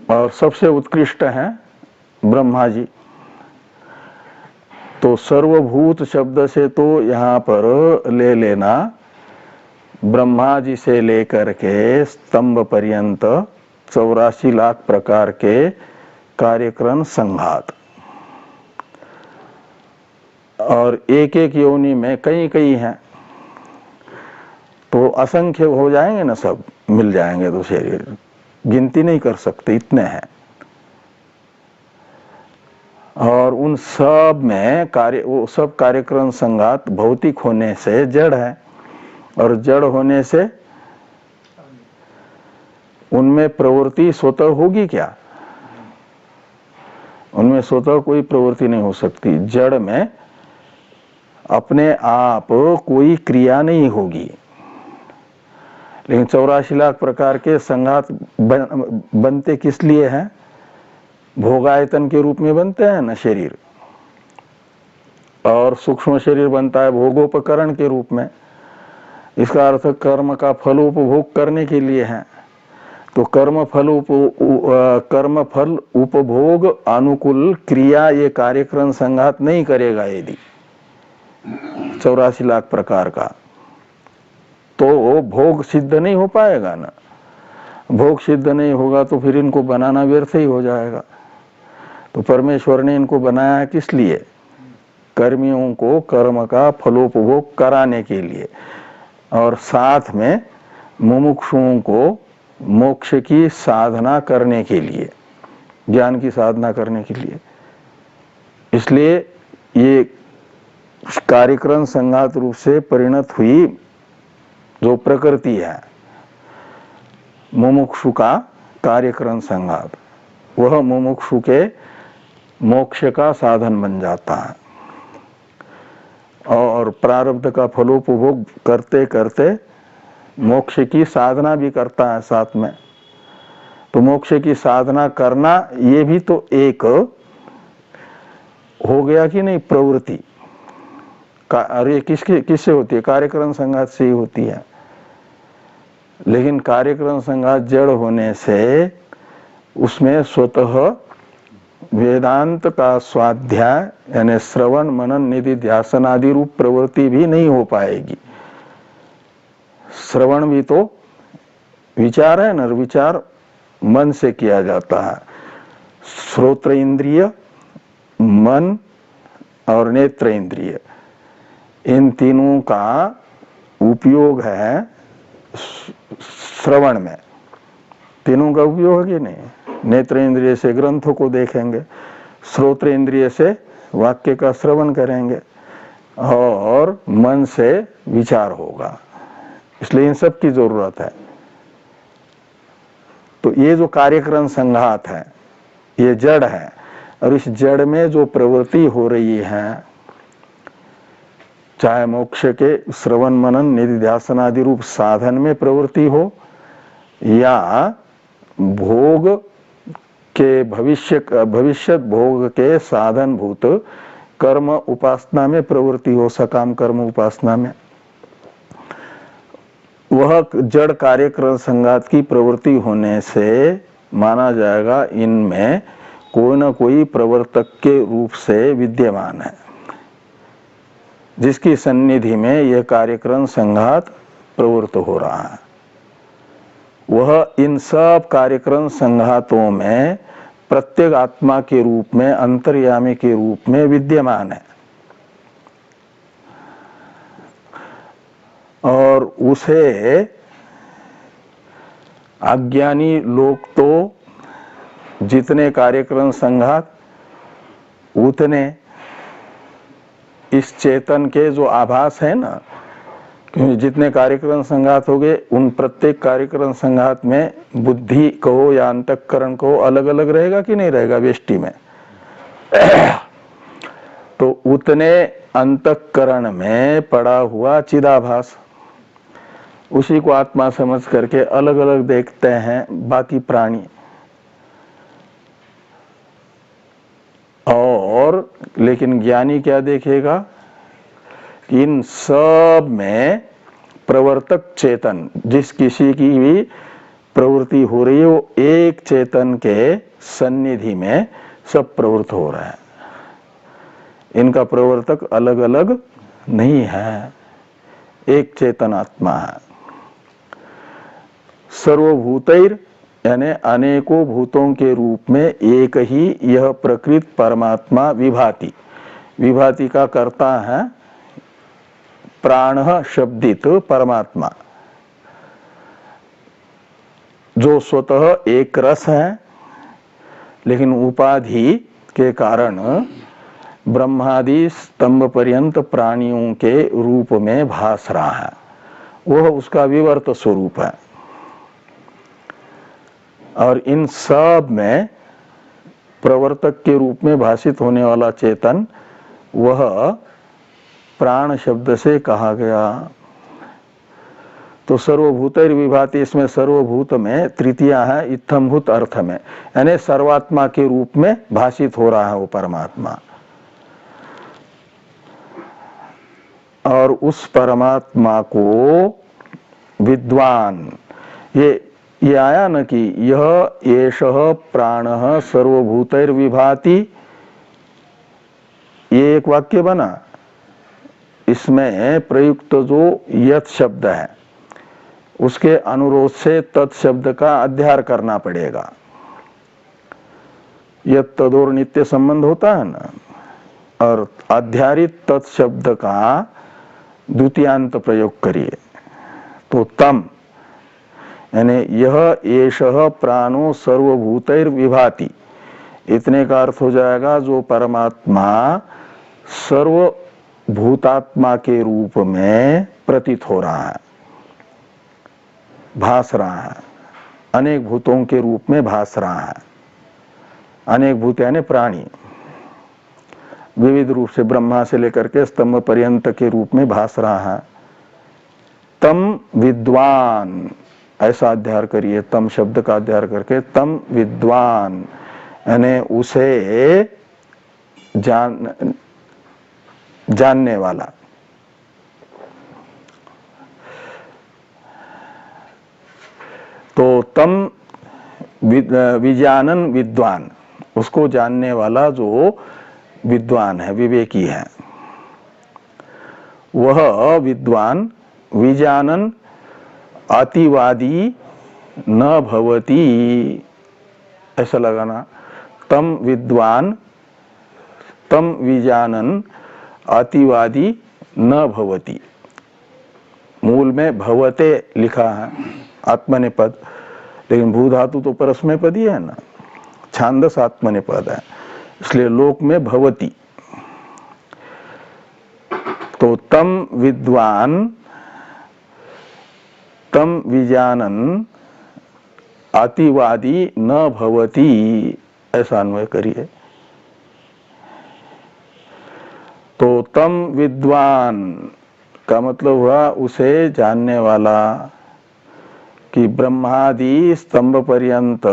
Speaker 2: और सबसे उत्कृष्ट है ब्रह्मा जी। तो सर्वभूत शब्द से तो यहाँ पर ले लेना ब्रह्मा जी से लेकर के स्तंभ पर्यंत 84 लाख प्रकार के कार्यक्रम संघात, और एक एक योनि में कई कई हैं तो असंख्य हो जाएंगे ना, सब मिल जाएंगे तो शरीर गिनती नहीं कर सकते, इतने हैं। और उन सब में वो सब कार्यक्रम संघात भौतिक होने से जड़ है, और जड़ होने से उनमें प्रवृत्ति स्वतः होगी क्या? उनमें स्वतः कोई प्रवृत्ति नहीं हो सकती। जड़ में अपने आप कोई क्रिया नहीं होगी। लेकिन 84 लाख प्रकार के संघात बनते किस लिए हैं? भोगायतन के रूप में बनते हैं ना शरीर, और सूक्ष्म शरीर बनता है भोगोपकरण के रूप में। इसका अर्थ कर्म का फल उपभोग करने के लिए है। तो कर्म फल उपभोग अनुकूल क्रिया ये कार्यक्रम संघात नहीं करेगा यदि 84 लाख प्रकार का, तो भोग सिद्ध नहीं हो पाएगा ना। भोग सिद्ध नहीं होगा तो फिर इनको बनाना व्यर्थ ही हो जाएगा। तो परमेश्वर ने इनको बनाया किस लिए? कर्मियों को कर्म का फलोपभोग कराने के लिए, और साथ में मुमुक्षुओं को मोक्ष की साधना करने के लिए, ज्ञान की साधना करने के लिए। इसलिए ये कार्यक्रम संघात रूप से परिणत हुई जो प्रकृति है मुमुक्षु का कार्यक्रम संघात, वह मुमुक्षु के मोक्ष का साधन बन जाता है और प्रारब्ध का फलोपभोग करते करते मोक्ष की साधना भी करता है साथ में। तो मोक्ष की साधना करना ये भी तो एक हो गया कि नहीं प्रवृत्ति। अरे किससे होती है? कार्यक्रम संघात से ही होती है। लेकिन कार्यक्रम संघात जड़ होने से उसमें स्वतः वेदांत का स्वाध्याय यानी श्रवण मनन निधि ध्यासन आदि रूप प्रवृत्ति भी नहीं हो पाएगी। श्रवण भी तो विचार है ना, विचार मन से किया जाता है। श्रोत्र इंद्रिय, मन और नेत्र इंद्रिय, इन तीनों का उपयोग है श्रवण में। तीनों का उपयोग है कि नहीं? नेत्र इंद्रिय से ग्रंथों को देखेंगे, श्रोत्र इंद्रिय से वाक्य का श्रवण करेंगे और मन से विचार होगा। इसलिए इन सब की जरूरत है। तो ये जो कार्यक्रम संघात है ये जड़ है और इस जड़ में जो प्रवृत्ति हो रही है, चाहे मोक्ष के श्रवण मनन निधि ध्यासन आदि रूप साधन में प्रवृत्ति हो या भोग के भविष्य भोग के साधन भूत कर्म उपासना में प्रवृत्ति हो, सकाम कर्म उपासना में, वह जड़ कार्यक्रम संघात की प्रवृत्ति होने से माना जाएगा इनमें कोई न कोई प्रवर्तक के रूप से विद्यमान है, जिसकी सन्निधि में यह कार्यक्रम संघात प्रवृत्त हो रहा है। वह इन सब कार्यक्रम संघातों में प्रत्येक आत्मा के रूप में, अंतर्यामी के रूप में विद्यमान है और उसे अज्ञानी लोग तो जितने कार्यक्रम संघात उतने इस चेतन के जो आभास है ना, क्योंकि जितने कार्यक्रम संघात हो गए उन प्रत्येक कार्यक्रम संघात में बुद्धि कहो या अंतःकरण कहो अलग अलग रहेगा कि नहीं रहेगा व्यष्टि में। तो उतने अंतःकरण में पड़ा हुआ चिदाभास, उसी को आत्मा समझ करके अलग अलग देखते हैं बाकी प्राणी। और लेकिन ज्ञानी क्या देखेगा कि इन सब में प्रवर्तक चेतन, जिस किसी की भी प्रवृत्ति हो रही है वो एक चेतन के सन्निधि में सब प्रवृत्त हो रहा है। इनका प्रवर्तक अलग अलग नहीं है, एक चेतन आत्मा है। सर्वभूतैर यानी अनेकों भूतों के रूप में एक ही यह प्रकृत परमात्मा विभाति। विभाति का कर्ता है प्राण शब्दित परमात्मा, जो स्वतः एक रस है लेकिन उपाधि के कारण ब्रह्मादि स्तंभ पर्यंत प्राणियों के रूप में भास रहा है। वह उसका विवर्त स्वरूप है और इन सब में प्रवर्तक के रूप में भाषित होने वाला चेतन वह प्राण शब्द से कहा गया। तो सर्वभूतैर विभाति, इसमें सर्वभूत में तृतीया है इत्थम्भूत अर्थ में, यानी सर्वात्मा के रूप में भाषित हो रहा है वो परमात्मा। और उस परमात्मा को विद्वान, ये आया न कि यह एषः प्राणः सर्वभूतैर विभाति, ये एक वाक्य बना। इसमें प्रयुक्त जो यत् शब्द है उसके अनुरोध से तत् शब्द का अध्यार करना पड़ेगा। यत् तदोर नित्य संबंध होता है ना, और अध्यारित तत् शब्द का द्वितीयांत प्रयोग करिए तो तम, यानी यह एषः प्राणो सर्वभूतैर विभाति, इतने का अर्थ हो जाएगा जो परमात्मा सर्वभूतात्मा के रूप में प्रतीत हो रहा है, भास रहा है, अनेक भूतों के रूप में भास रहा है। अनेक भूत यानी प्राणी विविध रूप से ब्रह्मा से लेकर के स्तंभ पर्यंत के रूप में भास रहा है। तम विद्वान, ऐसा अध्ययन करिए, तम शब्द का अध्ययन करके तम विद्वान यानी उसे जानने वाला। तो तम विजानन विद्वान, उसको जानने वाला जो विद्वान है, विवेकी है, वह विद्वान विजानन अतिवादी न भवति, ऐसा लगाना। तम विद्वान तम विजानन अतिवादी न भवति, मूल में भवते लिखा है आत्मनेपद, लेकिन भू धातु तो परस्मैपदी है ना, छांदस आत्मनेपद है, इसलिए लोक में भवति। तो तम विद्वान तम विजानन अतिवादी न भवति, ऐसा अन्वय करिए। तो तम विद्वान का मतलब हुआ उसे जानने वाला, कि ब्रह्मादि स्तंभ पर्यंत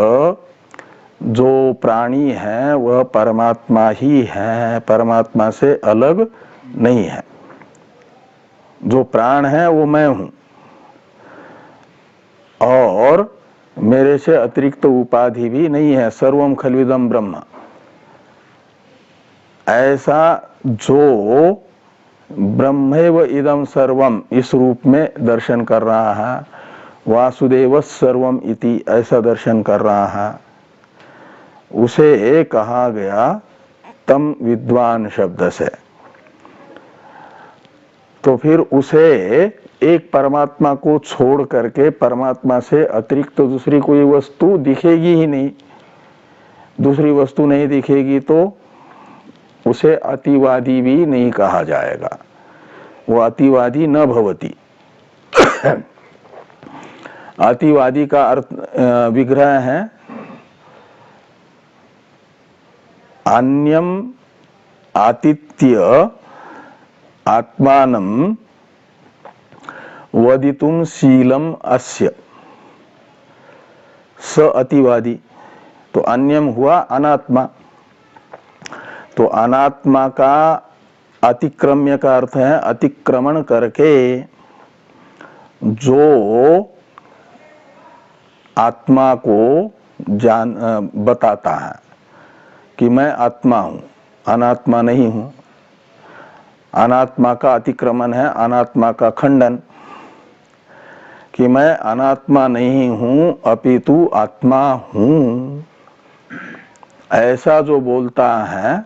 Speaker 2: जो प्राणी है वह परमात्मा ही है, परमात्मा से अलग नहीं है। जो प्राण है वो मैं हूं, और मेरे से अतिरिक्त उपाधि भी नहीं है। सर्वम खल्विदम ब्रह्म, ऐसा जो ब्रह्मेव इदम सर्वम इस रूप में दर्शन कर रहा है, वासुदेव सर्वम इति ऐसा दर्शन कर रहा है, उसे कहा गया तम विद्वान शब्द से। तो फिर उसे एक परमात्मा को छोड़ करके परमात्मा से अतिरिक्त तो दूसरी कोई वस्तु दिखेगी ही नहीं। दूसरी वस्तु नहीं दिखेगी तो उसे अतिवादी भी नहीं कहा जाएगा, वो अतिवादी न भवति। अतिवादी का अर्थ विग्रह है अन्यम आतिथ्य आत्मानं वदितुम शीलम अस्य, स अतिवादी। तो अन्यम हुआ अनात्मा, तो अनात्मा का अतिक्रम्य का अर्थ है अतिक्रमण करके जो आत्मा को बताता है कि मैं आत्मा हूं, अनात्मा नहीं हूं। अनात्मा का अतिक्रमण है अनात्मा का खंडन, कि मैं अनात्मा नहीं हूं अपितु आत्मा हूं। ऐसा जो बोलता है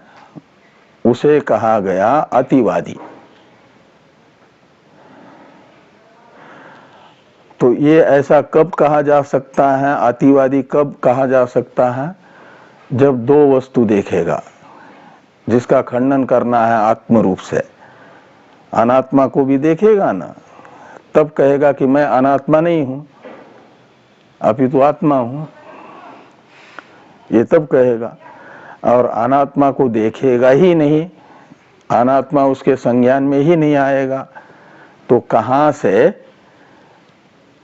Speaker 2: उसे कहा गया अतिवादी। तो ये ऐसा कब कहा जा सकता है, अतिवादी कब कहा जा सकता है? जब दो वस्तु देखेगा, जिसका खंडन करना है आत्म रूप से, अनात्मा को भी देखेगा ना, तब कहेगा कि मैं अनात्मा नहीं हूं अपितु आत्मा हूं, ये तब कहेगा। और अनात्मा को देखेगा ही नहीं, अनात्मा उसके संज्ञान में ही नहीं आएगा, तो कहां से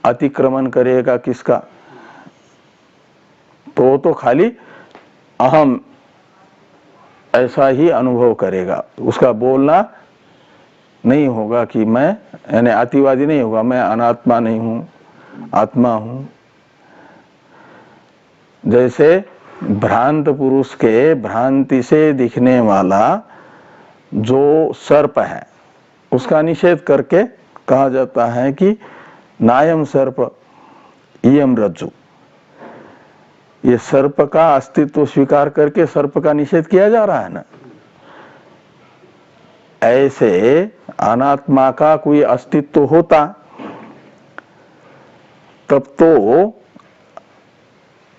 Speaker 2: अतिक्रमण करेगा किसका? तो खाली अहम ऐसा ही अनुभव करेगा, उसका बोलना नहीं होगा कि मैं, यानी अतिवादी नहीं होगा, मैं अनात्मा नहीं हूं आत्मा हूं। जैसे भ्रांत पुरुष के भ्रांति से दिखने वाला जो सर्प है उसका निषेध करके कहा जाता है कि नायम सर्प इयम रज्जु। ये सर्प का अस्तित्व स्वीकार करके सर्प का निषेध किया जा रहा है ना। ऐसे अनात्मा का कोई अस्तित्व होता तब तो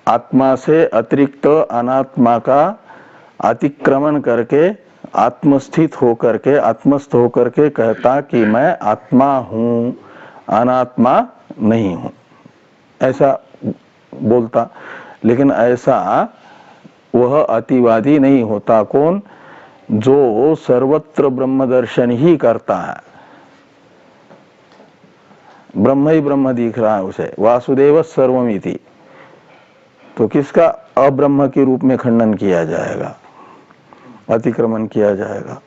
Speaker 2: आत्मा से अतिरिक्त अनात्मा का अतिक्रमण करके आत्मस्थित होकर के, आत्मस्थ होकर के कहता कि मैं आत्मा हूं, अनात्मा नहीं हूं, ऐसा बोलता। लेकिन ऐसा वह अतिवादी नहीं होता। कौन? जो सर्वत्र ब्रह्म दर्शन ही करता है, ब्रह्म ही ब्रह्म दिख रहा है उसे, वासुदेव सर्वमिति। तो किसका अब्रह्म के रूप में खंडन किया जाएगा, अतिक्रमण किया जाएगा।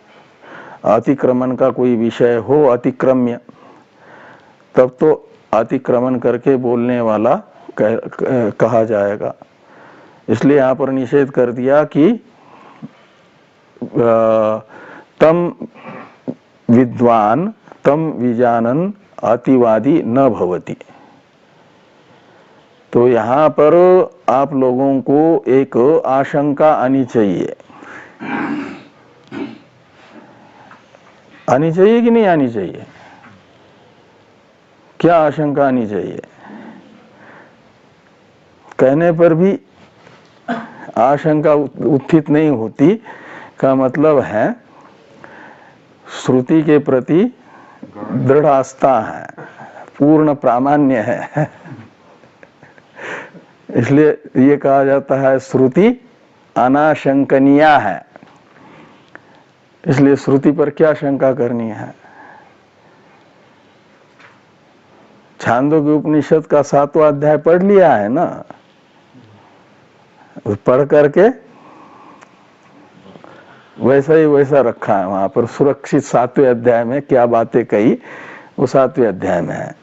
Speaker 2: अतिक्रमण का कोई विषय हो, अतिक्रम्य, तब तो अतिक्रमण करके बोलने वाला कहा जाएगा। इसलिए यहां पर निषेध कर दिया कि तम विद्वान तम विजानन अतिवादी न भवति। तो यहां पर आप लोगों को एक आशंका आनी चाहिए। आनी चाहिए कि नहीं आनी चाहिए? क्या आशंका आनी चाहिए? कहने पर भी आशंका उत्थित नहीं होती का मतलब है श्रुति के प्रति दृढ़ आस्था है, पूर्ण प्रामाण्य है। इसलिए ये कहा जाता है श्रुति अनाशंकनीय है। इसलिए श्रुति पर क्या शंका करनी है? छांदोग्य उपनिषद का 7वां अध्याय पढ़ लिया है ना, पढ़ करके वैसा ही वैसा रखा है वहां पर सुरक्षित। 7वें अध्याय में क्या बातें कही वो 7वें अध्याय में है।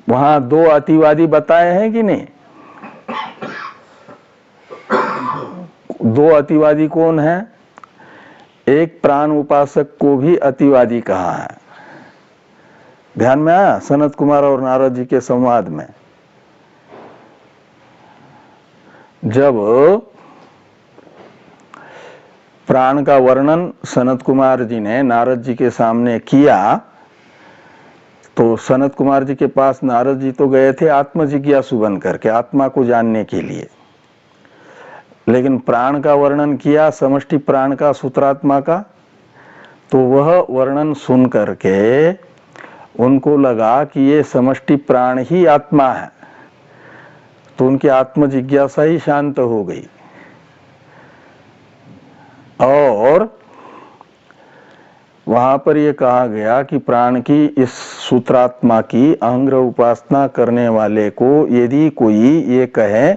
Speaker 2: वहां 2 अतिवादी बताए हैं कि नहीं? 2 अतिवादी कौन है? एक प्राण उपासक को भी अतिवादी कहा है। ध्यान में आया सनत कुमार और नारद जी के संवाद में? जब प्राण का वर्णन सनत कुमार जी ने नारद जी के सामने किया, तो सनत कुमार जी के पास नारद जी तो गए थे आत्म जिज्ञासु बन करके, आत्मा को जानने के लिए। लेकिन प्राण का वर्णन किया, समष्टि प्राण का, सूत्रात्मा का, तो वह वर्णन सुन करके उनको लगा कि ये समष्टि प्राण ही आत्मा है। तो उनकी आत्म जिज्ञासा ही शांत हो गई। और वहां पर यह कहा गया कि प्राण की, इस सूत्रात्मा की अहंग्रह उपासना करने वाले को यदि कोई ये कहे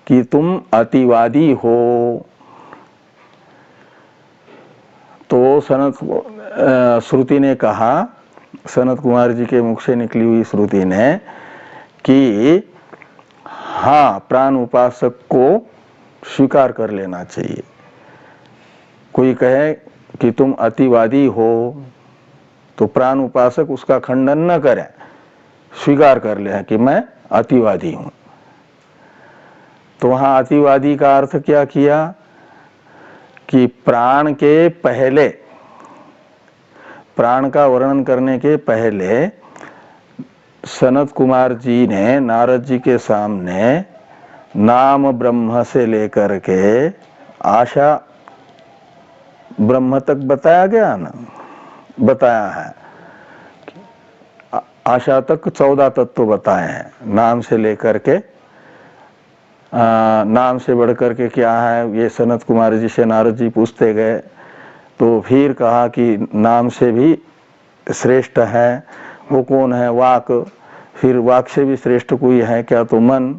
Speaker 2: कि तुम अतिवादी हो, तो श्रुति ने कहा, सनत कुमार जी के मुख से निकली हुई श्रुति ने, कि हाँ, प्राण उपासक को स्वीकार कर लेना चाहिए। कोई कहे कि तुम अतिवादी हो तो प्राण उपासक उसका खंडन न करे, स्वीकार कर ले कि मैं अतिवादी हूं। तो वहां अतिवादी का अर्थ क्या किया कि प्राण के पहले, प्राण का वर्णन करने के पहले सनत कुमार जी ने नारद जी के सामने नाम ब्रह्म से लेकर के आशा ब्रह्म तक बताया गया ना, बताया है। आशा तक 14 तत्व बताए हैं। नाम से लेकर के, नाम से बढ़कर के क्या है, ये सनत कुमार जी से नारद जी पूछते गए। तो फिर कहा कि नाम से भी श्रेष्ठ है, वो कौन है? वाक। फिर वाक से भी श्रेष्ठ कोई है क्या? तो मन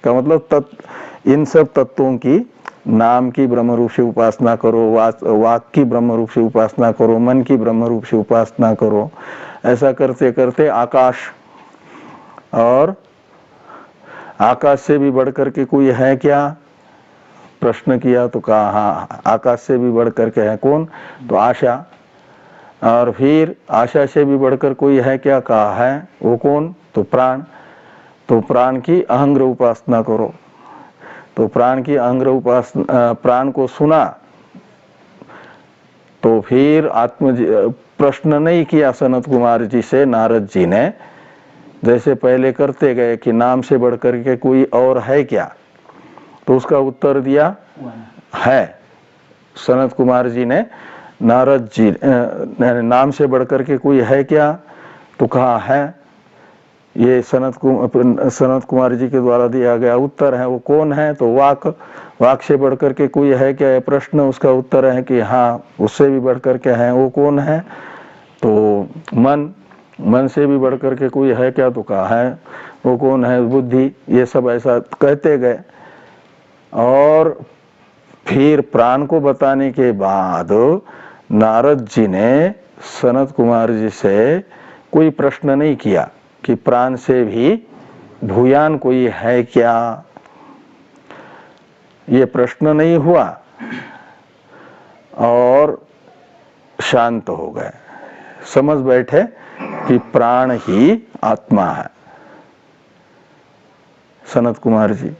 Speaker 2: का मतलब इन सब तत्वों की, नाम की ब्रह्म रूप से उपासना करो, वाक की ब्रह्म रूप से उपासना करो, मन की ब्रह्म रूप से उपासना करो। ऐसा करते करते आकाश, और आकाश से भी बढ़कर के कोई है क्या? प्रश्न किया तो कहा हाँ, आकाश से भी बढ़कर के है। कौन? तो आशा। और फिर आशा से भी बढ़कर कोई है क्या? कहा है। वो कौन? तो प्राण। तो प्राण की अहंग्रह उपासना करो। तो प्राण की अहंग्रह उपासना, प्राण को सुना तो फिर प्रश्न नहीं किया सनत कुमार जी से नारद जी ने, जैसे पहले करते गए कि नाम से बढ़कर के कोई और है क्या? तो उसका उत्तर दिया है। सनत कुमार जी ने नारद जी नाम से बढ़कर के कोई है क्या, तो कहा है। ये सनत कुमार जी के द्वारा दिया गया उत्तर है। वो कौन है, तो वाक से बढ़कर के कोई है क्या, ये प्रश्न। उसका उत्तर है कि हाँ, उससे भी बढ़कर के है। वो कौन है, तो मन से भी बढ़कर के कोई है क्या, तो कहा है। वो कौन है, बुद्धि। ये सब ऐसा कहते गए। और फिर प्राण को बताने के बाद नारद जी ने सनत कुमार जी से कोई प्रश्न नहीं किया कि प्राण से भी भूयान कोई है क्या, ये प्रश्न नहीं हुआ। और शांत हो गए, समझ बैठे कि प्राण ही आत्मा है, सनत कुमार जी।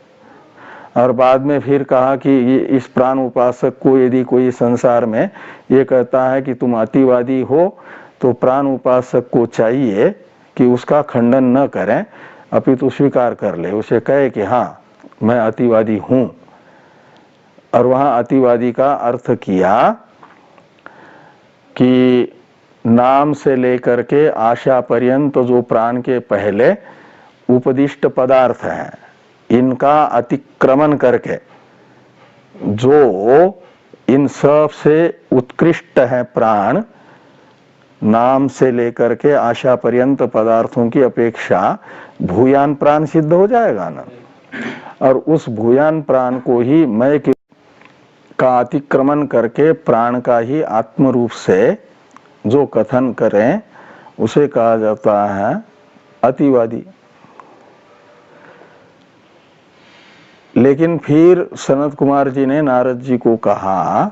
Speaker 2: और बाद में फिर कहा कि ये इस प्राण उपासक को यदि कोई संसार में ये कहता है कि तुम अतिवादी हो, तो प्राण उपासक को चाहिए कि उसका खंडन न करें, अपितु स्वीकार कर ले। उसे कहे कि हाँ, मैं अतिवादी हूं। और वहां अतिवादी का अर्थ किया कि नाम से लेकर के आशा पर्यंत जो प्राण के पहले उपदिष्ट पदार्थ हैं, इनका अतिक्रमण करके जो इन सब से उत्कृष्ट है प्राण, नाम से लेकर के आशा पर्यंत पदार्थों की अपेक्षा भूयान प्राण सिद्ध हो जाएगा ना। और उस भूयान प्राण को ही मैं का अतिक्रमण करके प्राण का ही आत्म रूप से जो कथन करें, उसे कहा जाता है अतिवादी। लेकिन फिर सनत कुमार जी ने नारद जी को कहा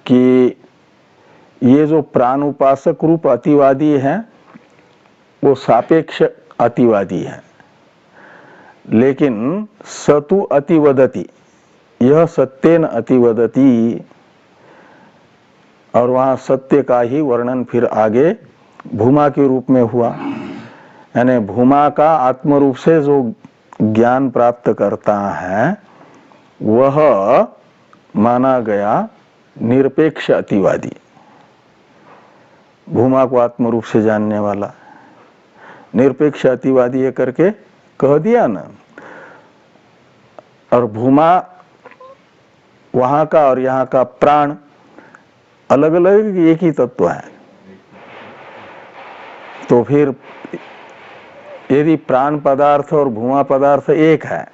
Speaker 2: कि ये जो प्राण उपासक रूप अतिवादी है, वो सापेक्ष अतिवादी है। लेकिन सतु अतिवदति, यह सत्येन अतिवदति। और वहां सत्य का ही वर्णन फिर आगे भूमा के रूप में हुआ। यानी भूमा का आत्म रूप से जो ज्ञान प्राप्त करता है, वह माना गया निरपेक्ष अतिवादी। भूमा को आत्म रूप से जानने वाला निरपेक्ष अतिवादी ये करके कह दिया ना। और भूमा वहां का और यहाँ का प्राण अलग अलग एक ही तत्व है। तो फिर यदि प्राण पदार्थ और भूमा पदार्थ एक है,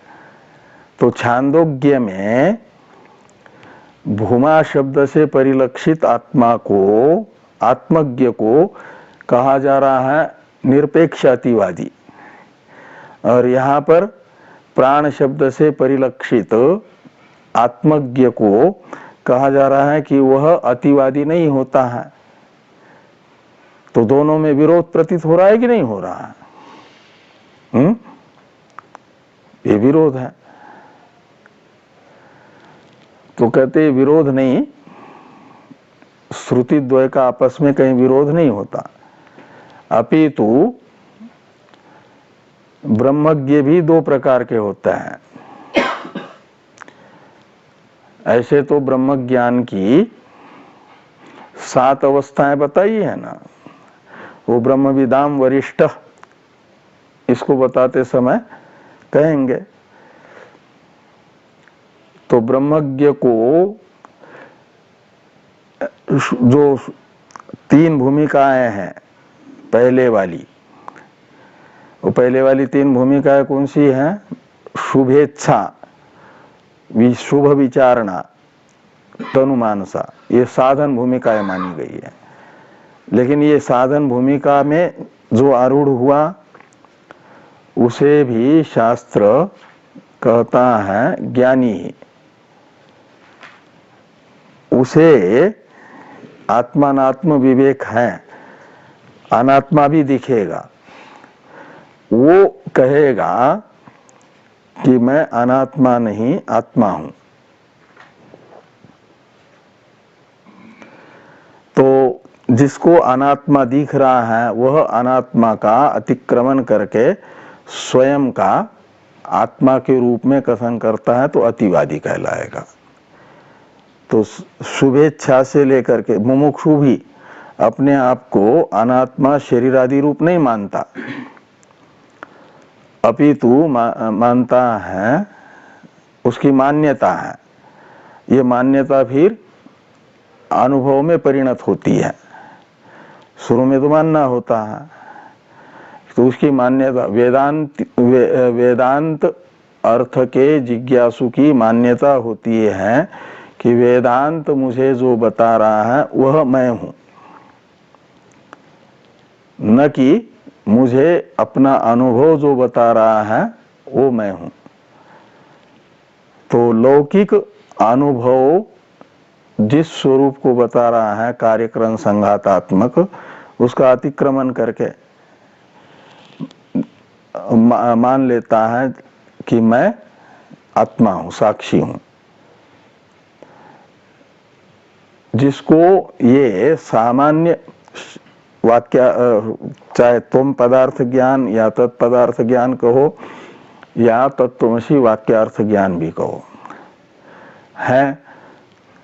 Speaker 2: तो छांदोग्य में भूमा शब्द से परिलक्षित आत्मा को, आत्मज्ञ को कहा जा रहा है निरपेक्ष अतिवादी। और यहाँ पर प्राण शब्द से परिलक्षित आत्मज्ञ को कहा जा रहा है कि वह अतिवादी नहीं होता है। तो दोनों में विरोध प्रतीत हो रहा है कि नहीं हो रहा है? ये विरोध है। तो कहते विरोध नहीं, श्रुति द्वय का आपस में कहीं विरोध नहीं होता, अपितु ब्रह्मज्ञ भी दो प्रकार के होते हैं। ऐसे तो ब्रह्म ज्ञान की 7 अवस्थाएं बताई है ना। वो ब्रह्म विदाम वरिष्ठ, इसको बताते समय कहेंगे। तो ब्रह्मज्ञ को जो 3 भूमिकाएं हैं, पहले वाली, वो पहले वाली 3 भूमिकाएं कौन सी हैं? शुभेच्छा, शुभ विचारणा, तनुमानसा, ये साधन भूमिकाएं मानी गई है। लेकिन ये साधन भूमिका में जो आरूढ़ हुआ, उसे भी शास्त्र कहता है ज्ञानी ही। उसे आत्मानात्म विवेक है, अनात्मा भी दिखेगा। वो कहेगा कि मैं अनात्मा नहीं, आत्मा हूं। तो जिसको अनात्मा दिख रहा है, वह अनात्मा का अतिक्रमण करके स्वयं का आत्मा के रूप में कथन करता है तो अतिवादी कहलाएगा। तो शुभेच्छा से लेकर के मुमुक्षु भी अपने आप को अनात्मा शरीर आदि रूप नहीं मानता, अपितु मानता है, उसकी मान्यता है। ये मान्यता फिर अनुभव में परिणत होती है। शुरू में तो मानना होता है, तो उसकी मान्यता वेदांत अर्थ के जिज्ञासु की मान्यता होती है कि वेदांत मुझे जो बता रहा है वह मैं हूं, न कि मुझे अपना अनुभव जो बता रहा है वो मैं हूं। तो लौकिक अनुभव जिस स्वरूप को बता रहा है कार्यक्रम संघातात्मक, उसका अतिक्रमण करके मान लेता है कि मैं आत्मा हूं, साक्षी हूं। जिसको ये सामान्य वाक्य, चाहे तुम पदार्थ ज्ञान या तत्पदार्थ ज्ञान कहो या तत्वमसि वाक्यार्थ ज्ञान भी कहो है,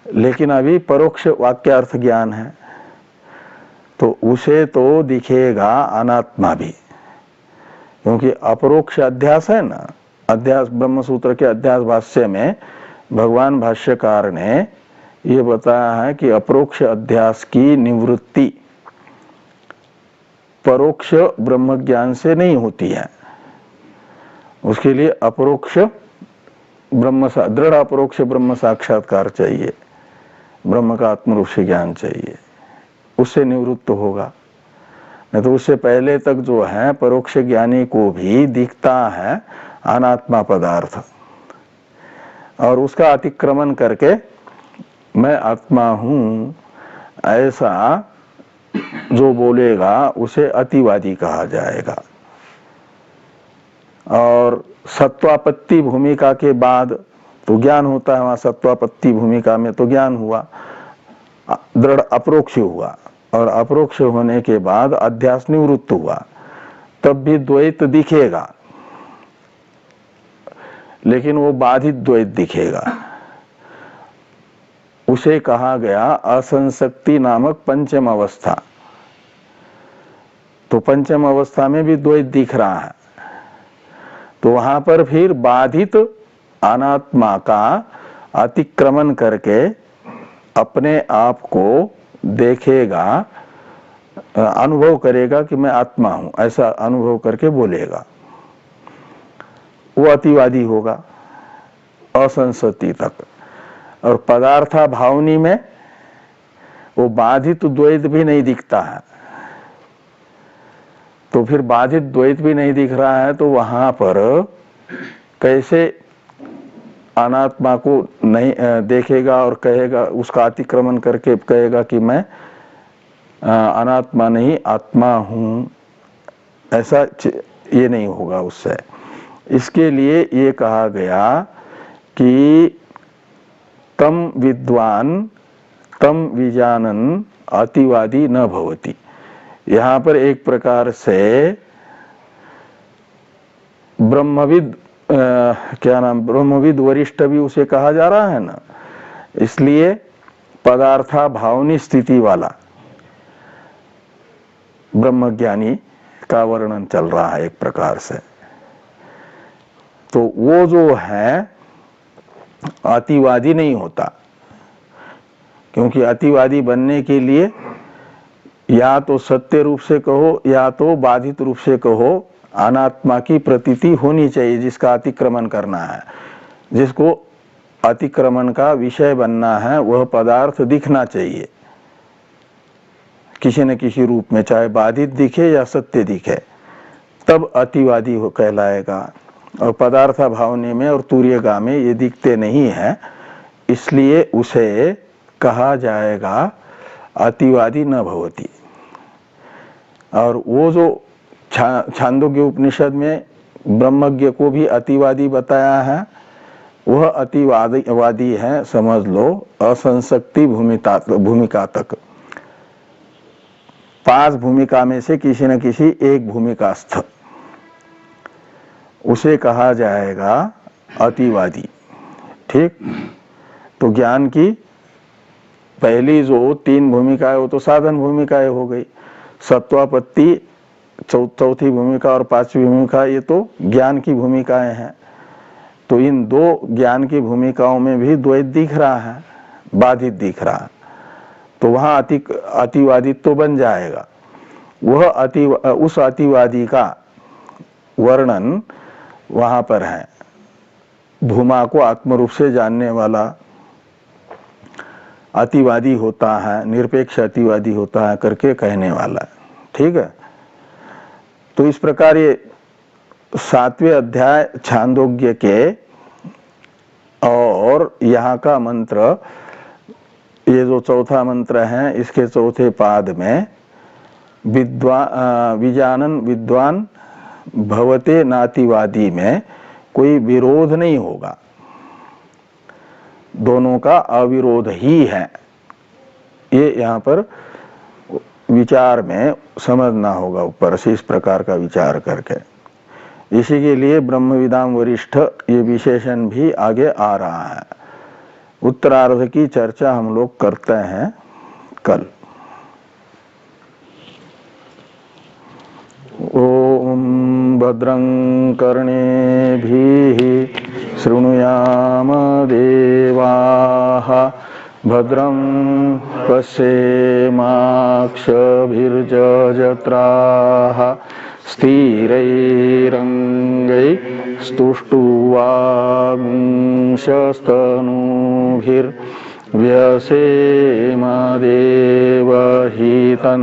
Speaker 2: लेकिन अभी परोक्ष वाक्यार्थ ज्ञान है, तो उसे तो दिखेगा अनात्मा भी, क्योंकि अपरोक्ष अध्यास है ना। अध्यास ब्रह्म सूत्र के अध्यास भाष्य में भगवान भाष्यकार ने ये बताया है कि अपरोक्ष अध्यास की निवृत्ति परोक्ष ब्रह्म ज्ञान से नहीं होती है। उसके लिए अपरोक्ष दृढ़ अपरोक्ष ब्रह्म साक्षात्कार चाहिए, ब्रह्म का आत्म रूप से ज्ञान चाहिए, उससे निवृत्त होगा। नहीं तो उससे पहले तक जो है परोक्ष ज्ञानी को भी दिखता है अनात्मा पदार्थ, और उसका अतिक्रमण करके मैं आत्मा हूं ऐसा जो बोलेगा उसे अतिवादी कहा जाएगा। और सत्वापत्ति भूमिका के बाद तो ज्ञान होता है, वहां सत्वापत्ति भूमिका में तो ज्ञान हुआ, दृढ़ अपरोक्ष हुआ, और अपरोक्ष होने के बाद अध्यास निवृत्त हुआ, तब भी द्वैत दिखेगा, लेकिन वो बाधित द्वैत दिखेगा। उसे कहा गया असंसक्ति नामक पंचम अवस्था। तो पंचम अवस्था में भी द्वैत दिख रहा है, तो वहां पर फिर बाधित अनात्मा का अतिक्रमण करके अपने आप को देखेगा, अनुभव करेगा कि मैं आत्मा हूं, ऐसा अनुभव करके बोलेगा, वो अतिवादी होगा असंसति तक। और पदार्था भावनी में वो बाधित द्वैत भी नहीं दिखता है, तो फिर बाधित द्वैत भी नहीं दिख रहा है, तो वहां पर कैसे अनात्मा को नहीं देखेगा और कहेगा, उसका अतिक्रमण करके कहेगा कि मैं अनात्मा नहीं आत्मा हूं, ऐसा ये नहीं होगा उससे। इसके लिए ये कहा गया कि तम विद्वान तम विजानन अतिवादी न भवति। यहाँ पर एक प्रकार से ब्रह्मविद ब्रह्मविद वरिष्ठ भी उसे कहा जा रहा है ना, इसलिए पदार्था भावनी स्थिति वाला ब्रह्मज्ञानी का वर्णन चल रहा है एक प्रकार से। तो वो जो है अतिवादी नहीं होता, क्योंकि अतिवादी बनने के लिए या तो सत्य रूप से कहो या तो बाधित रूप से कहो, अनात्मा की प्रतीति होनी चाहिए जिसका अतिक्रमण करना है। जिसको अतिक्रमण का विषय बनना है वह पदार्थ दिखना चाहिए किसी न किसी रूप में, चाहे बाधित दिखे या सत्य दिखे, तब अतिवादी हो कहलाएगा। और पदार्थ भावने में और तुर्यगा में ये दिखते नहीं है, इसलिए उसे कहा जाएगा अतिवादी न भवति। और वो जो छांदोग्य उपनिषद में ब्रह्मज्ञ को भी अतिवादी बताया है, वह अतिवादी है, समझ लो असंसक्ति भूमिका तक। 5 भूमिका में से किसी न किसी एक भूमिकास्थ, उसे कहा जाएगा अतिवादी। ठीक, तो ज्ञान की पहली जो 3 भूमिकाएं वो तो साधन भूमिकाएं हो गई, सत्वापत्ति चौथी भूमिका और 5वीं भूमिका ये तो ज्ञान की भूमिकाएं हैं। तो इन 2 ज्ञान की भूमिकाओं में भी द्वैत दिख रहा है, बाधित दिख रहा है, तो वहां अतिवादित्व तो बन जाएगा। वह उस अतिवादी का वर्णन वहां पर है, भूमा को आत्मरूप से जानने वाला अतिवादी होता है, निरपेक्ष अतिवादी होता है करके कहने वाला। ठीक है, तो इस प्रकार ये 7वें अध्याय छांदोग्य के और यहाँ का मंत्र, ये जो चौथा मंत्र है इसके चौथे पाद में विजानन विद्वान भवते नातिवादी में कोई विरोध नहीं होगा, दोनों का अविरोध ही है, ये यहाँ पर विचार में समझना होगा ऊपर से इस प्रकार का विचार करके। इसी के लिए ब्रह्मविदाम वरिष्ठ ये विशेषण भी आगे आ रहा है। उत्तरार्ध की चर्चा हम लोग करते हैं कल। ओम भद्रं कर्णेभिः शृणुयाम देवाः भद्रं पश्येमाक्षभिर्यजत्राः स्थिरैरङ्गैस्तुष्टुवांशस्तनूभिर्व्यसेम देवहितं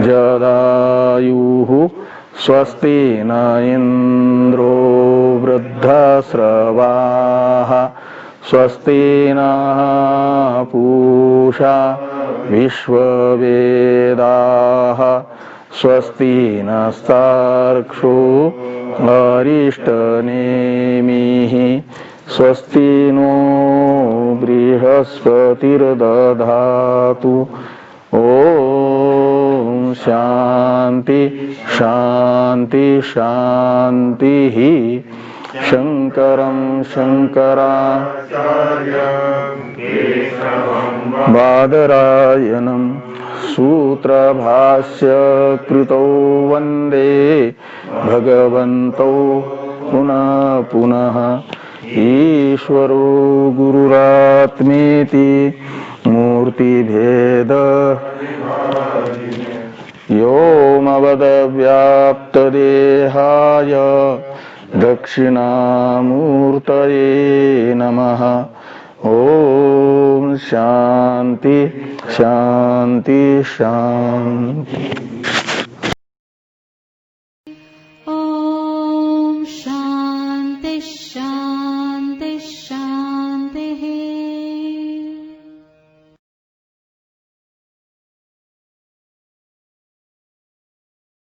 Speaker 2: जदायुः स्वस्ति न इन्द्रो वृद्धश्रवाः स्वस्ति नः पूषा विश्ववेदाः स्वस्ति नस्तार्क्ष्यो अरिष्टनेमिः स्वस्ति नो बृहस्पतिर्दधातु। ओम शांति शांति शांतिः। शंकरं शंकराचार्यं बादरायणं सूत्रभाष्य कृतौ वन्दे भगवन्तौ पुनः पुनः। ईश्वरो गुरुरात्मेति मूर्तिभेद व्योमवद्व्याप्तदेहाय दक्षिणामूर्तये नमः। ओम शांति शांति शांति।